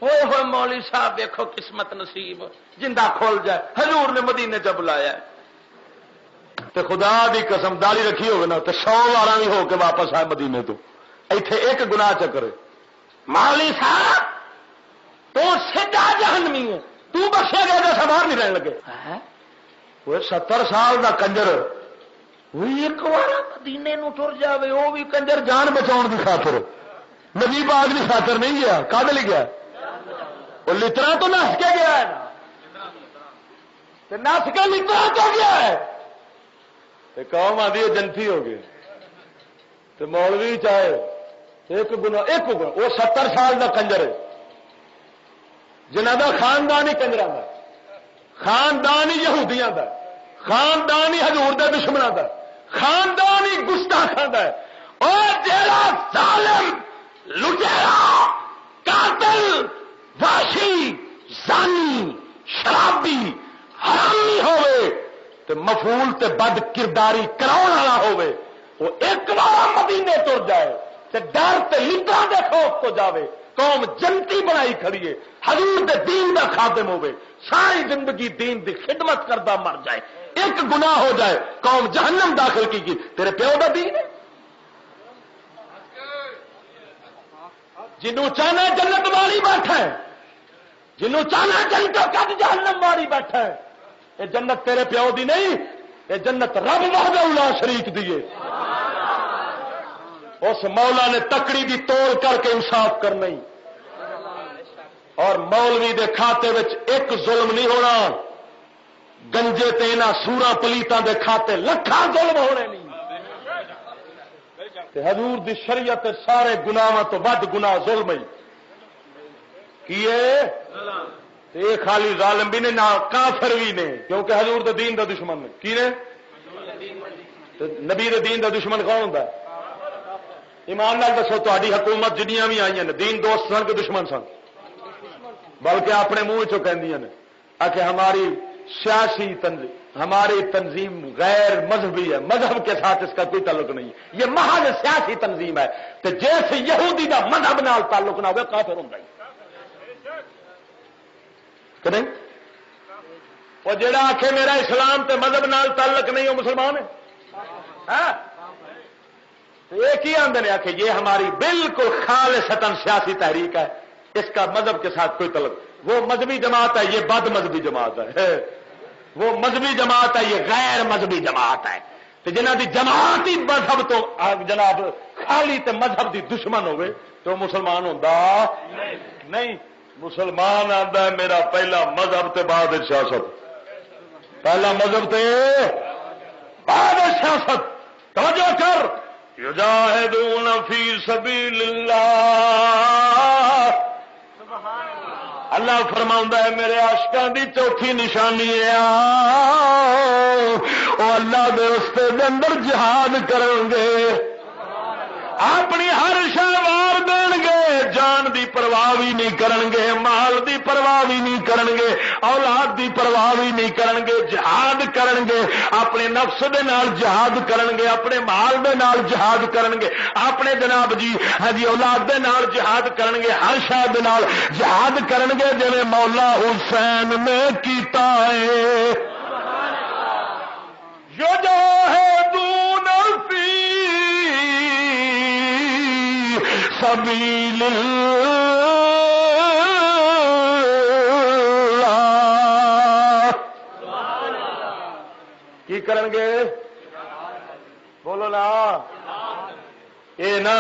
ہوئے ہوئے مولوی صاحب دیکھو قسمت نصیب جندہ کھول جائے حضور نے مدینے چ بلایا تے خدا دی قسم داڑھی رکھی ہوگی نا تو 100 بار بھی ہو کے واپس آئے مدینے تو ایتھے ایک گناہ چکرے مولوی صاحب تو سیدھا جہنمی ہے تو بخشے گئے تو باہر نہیں رہنے لگے وہ 70 سال دا کنجر وہی ایک بار مدینے نو ٹر جاوے وہ بھی کنجر جان بچاؤ کی خاطر نبی پاک کی خاطر نہیں گیا کدے لے گیا وہ لترا تو نس کے گیا ہے نس کے لترا تو گیا ہے قوم آدھی جنتی ہو گئی تو مولوی چاہے ایک گنا وہ 70 سال کا کنجر ہے جنہاں دا خاندان ہی کنجراں دا، خاندان ہی یہودیاں دا، خاندان ہی حضور دے دشمناں دا، خاندان ہی گستاخاں دا ہے۔ اور جیڑا ظالم، لٹیرا، قاتل، واشی، زانی، شرابی، حرامی ہوئے تے مفعول تے بد کرداری کراؤن والا ہوئے، وہ ایک بار مدینے تر جائے تے ڈر تے لٹاں دے خوف تو جاوے، قوم جنتی بنائی کھڑی ہے، حضور دے دین دا خادم ہوئے، ساری زندگی دین دی خدمت کردہ مر جائے، ایک گناہ ہو جائے قوم جہنم داخل کی تیرے پیو دا دین ہے؟ جنوں چاہنا جنت والی بیٹھا ہے، جنوں چاہنا جنتوں کد جہنم والی بیٹھا ہے، یہ جنت تیرے پیو دی نہیں، یہ جنت رب وحدہ لا شریک دیے۔ اس مولا نے تکڑی دی توڑ کر کے انصاف کرنا ہی، اور مولوی دے کھاتے وچ ایک ظلم نہیں ہونا، گنجے تے انہاں سوراں پلیتاں دے کھاتے لکھاں ظلم ہونے نہیں۔ تے حضور دی شریعت سارے گناہاں تو ود گناہ ظلم ہی کیے، یہ خالی ظالم بھی نے نہ کافر بھی نے، کیونکہ حضور دے دین دا دشمن نے کی نے، نبی دے دین دا دشمن کون ہوندا ہے؟ ایمان نال دسو تہاڈی حکومت جنیاں بھی آئیاں نے دین دوست سن کے دشمن سن؟ بلکہ اپنے منہ چوں کہندیاں نے کہ ہماری سیاسی تنظیم، ہماری تنظیم غیر مذہبی ہے، مذہب کے ساتھ اس کا کوئی تعلق نہیں ہے، یہ محض سیاسی تنظیم ہے، تو جیسے یہودی دا مذہب نال تعلق نہ ہوگا کافر ہوندا ہی کہ نہیں؟ وہ جڑا آکھے میرا اسلام تے مذہب نال تعلق نہیں وہ مسلمان ہے؟ تو یہ کی آندے نے آکھے یہ ہماری بالکل خالصتاً سیاسی تحریک ہے، اس کا مذہب کے ساتھ کوئی تعلق، وہ مذہبی جماعت ہے، یہ بد مذہبی جماعت ہے، وہ مذہبی جماعت ہے، یہ غیر مذہبی جماعت ہے، تو جنہ دی جماعت ہی مذہب تو جناب خالی تے مذہب دی دشمن ہوئے تو مسلمان ہوندا نہیں۔ مسلمان آندا ہے میرا پہلا مذہب تے بعد سیاست، پہلا مذہب تے بعد سیاست۔ توجہ کر، یجاہدون فی سبیل اللہ، اللہ فرماؤں ہے میرے عاشقاں دی چوتھی نشانی ہے وہ اللہ دے راستے دے اندر جہاد کرن گے، اپنی ہر شے وار دین گے، جان دی پرواہ بھی نہیں کرن گے، مال دی پرواہ بھی نہیں کرن گے، اولاد دی پرواہ بھی نہیں کرن گے، جہاد کرن گے، اپنے نفس دے نال جہاد کرن گے، اپنے مال دے نال جہاد کرن گے، اپنے جناب جی اولاد دے نال جہاد کرن گے، ہر شے دے نال جہاد کرن گے جویں مولا حسین نے کیتا ہے۔ یجاہدون فی سبیل اللہ، کی کرن گے؟ بولو نا، یہ نا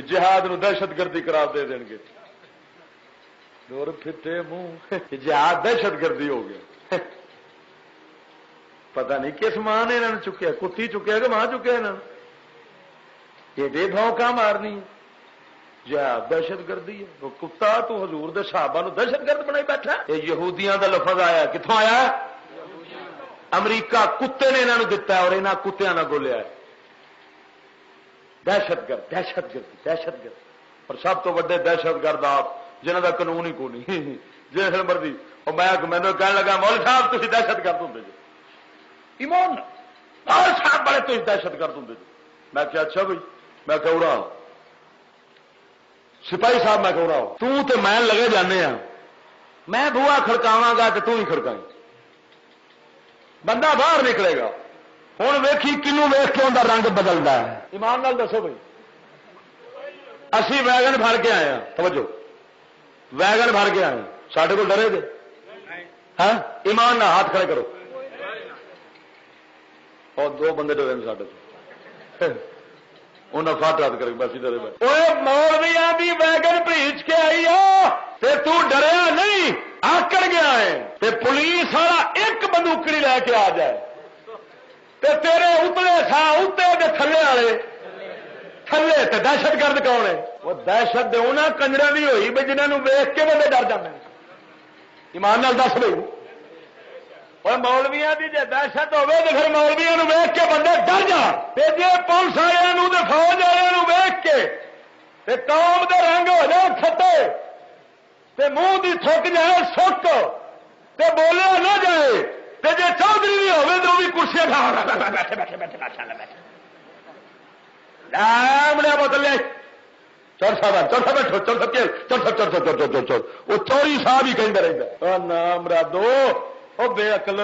جہاد نو دہشت گردی قرار دے دیں گے، دور پھٹے منہ، جہاد دہشت گردی ہو گیا۔ پتہ نہیں کس ماں نے انہوں نے چکیا، کتی چکیا کہ ماں چکیا انہوں نے، یہ بے بھونکا مارنی جہاد دہشت گردی ہے۔ وہ کتا تو حضور دے صحابہ نو دہشت گرد بنائی بیٹھا، یہ یہودیاں دا لفظ آیا، کتوں آیا؟ امریکہ کتے نے انہوں نے دتا ہے اور انہاں کتیاں نہ گولیا ہے، دہشت گرد، دہشت گردی، دہشت گرد۔ اور سب تو وڈے دہشت گرد آپ جنہوں کا قانون ہی کوئی نہیں، جس مرضی۔ اور میں کہنے لگا مول صاحب تھی دہشت گرد ہوں جی، ایمان مول صاحب بڑے تھی دہشت گرد ہوں جی۔ میں کیا اچھا بھائی، میں کہ اڑا سپاہی صاحب، میں کہ اڑا تے میں لگے جانے ہاں، میں بوا کھڑکاواں گا تو ہی کھڑکائی، بندہ باہر نکلے گا۔ ہوں ویکھی کنوں ویخ کے انہوں رنگ بدلتا ہے، ایمان نال دسو بھائی۔ اسی ویگن بھر کے آئے ہیں، توجہ ویگن بھر کے آئے ہیں، سارے کو ڈرے گے؟ ہاں ایمان نہ ہاتھ کھڑے کرو، اور دو بندے ڈرے ہیں سارے انہیں فٹ رات کرے بس ڈرے بیٹھے۔ مولویاں دی ویگن بھیج کے آئی ہو تے تو ڈریا نہیں، آکڑ گیا ہے تے پولیس والا ایک بندوقڑی لے کے آ جائے تے تیرے اتلے سا اتنے دے تھلے والے تھلے تے دہشت گرد کون ہے؟ وہ دہشت انہوں کنجروں کی ہوئی بھی جنہوں ویخ کے بندے ڈر جاتے ہیں۔ ایمان نال دس بھائی اور مولویاں کی جی دہشت ہوے تو پھر مولویاں ویخ کے بندے ڈر جان جی پولیس والوں فوج والوں ویخ کے تے قوم دے رنگ ہو جائے کھٹے تے منہ دی تھک جائے سک تے بولیا نہ جائے تے جے چودھری بھی ہوے تو بھی کرسیاں کھا بیٹھے بیٹھے بیٹھے بیٹھے بدلے چل صاحب چل بیٹھو چل سکے چل چل چل چل چل چل وہ چوری صاحب ہی کہیں رہتا نام رادو وہ بے عقل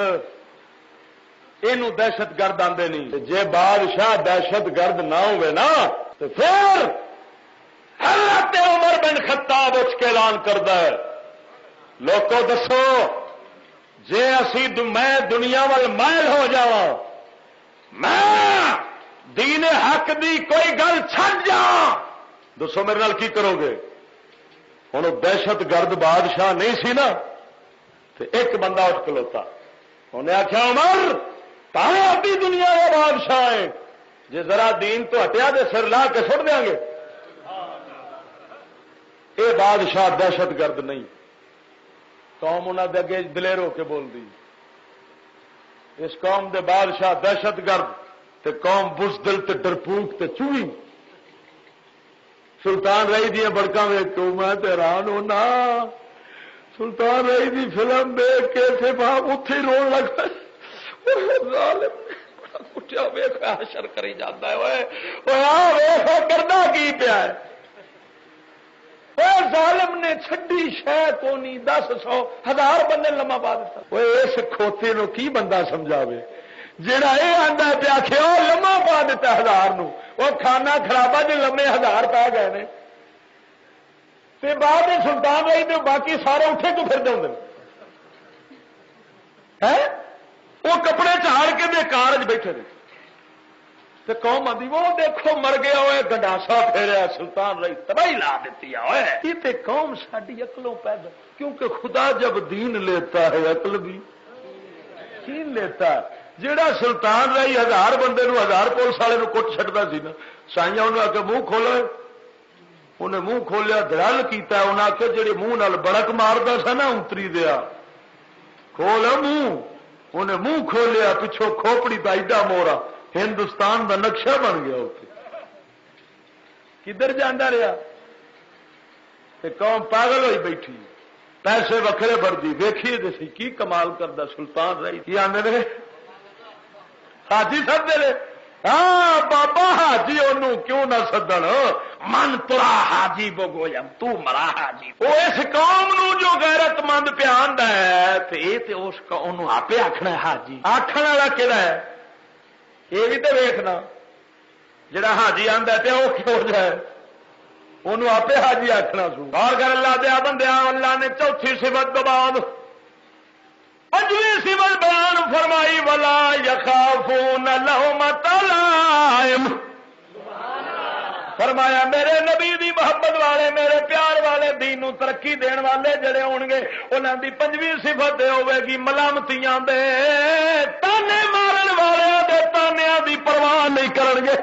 یہ دہشت گرد آتے نہیں جے بادشاہ دہشت گرد نہ ہوئے نا تو پھر حضرت عمر بن خطاب اٹھ کے اعلان کرتا ہے لوگوں دسو جے اسی میں دنیا وال مائل ہو جاوا میں دین حق دی کوئی گل چھڈ جا دسو میرے نال کی کرو گے ہوں دہشت گرد بادشاہ نہیں سی نا تو ایک بندہ اٹھ کھلوتا انہیں آخیا عمر تاں آدھی دنیا کا بادشاہ ہے جی ذرا دین تو ہٹیا دے سر لا کے سٹ دیا گے یہ بادشاہ دہشت گرد نہیں قوم انہوں دے اگے دلیر ہو کے بول دی اس قوم دے بادشاہ دہشت گرد تے قوم بزدل تے ڈرپوک تے چوئی سلطان رئی دیا بڑکاں ویک کے میں حیران ہونا سلطان رئی دی فلم دیکھ کے تھے باپ اتنے رون لگ کٹیا ویخ حشر کری جاتا ہے کرنا کی پیا ظالم نے چھڈی شہ کو نہیں 10 1000 بندے لما پا دیتا اس کھوتے نو کی بندہ سمجھاوے جڑا یہ آتا پیا کہ وہ لما پا دیتا 1000 نو وہ کھانا خرابا جو لمے 1000 پا گئے نے تے بعد سلطان رہی تو باقی سارے اٹھے تو پھر دے وہ کپڑے چاڑ کے دے کارج بیٹھے نے تے قوم آدھی وہ دیکھو مر گیا ہوئے گنڈاسا پھیریا سلطان رہی تباہی لا دیتی ہے یہ تے قوم ساری عقلوں پیدا کیونکہ خدا جب دین لیتا ہے عقل بھی دین لیتا ہے جیڑا سلطان رہی 1000 بندے نو 1000 پولیس والے نو کٹ چھڈدا سی نا سائیاں انہوں آ کے منہ کھولا انہیں منہ کھولیا درل کیتا انہیں آخیا جی منہ نال بڑک ماردا سا نا اتری دیا کھول منہ انہیں منہ کھولیا پچھوں کھوپڑی کا ایڈا مورا ہندوستان کا نقشہ بن گیا اتنے کدھر جانا رہا تے قوم پاگل ہوئی بیٹھی پیسے وکھرے بڑھتی ویکھیے سی کی کمال کرتا سلطان رہی کی آنے رہے حاجی سد دے ہاں بابا حاجی انہوں کیوں نہ سدن من ترا حاجی بگویم تو مرا حاجی وہ اس قوم نو جو غیرت مند پیان ہے تے یہ تے اس کا انہوں آپ آخنا ہے حاجی آخر والا کہڑا ہے یہ بھی تو ویخنا جڑا حاجی آندا تے وہ کیوں جائے انہوں آپ حاجی آخنا سو اور کر اللہ دیا بندیا اللہ نے چوتھی صفت بعد 5ویں صفت بیان فرمائی ولا یخافون لومۃ لائم فرمایا میرے نبی دی محبت والے میرے پیار والے دین نو ترقی دین والے جڑے ہون گے انہاں دی 5ویں صفت ہوے گی ملامتیاں دے تانے مارن والے دے تانیاں دی پرواہ نہیں کرن گے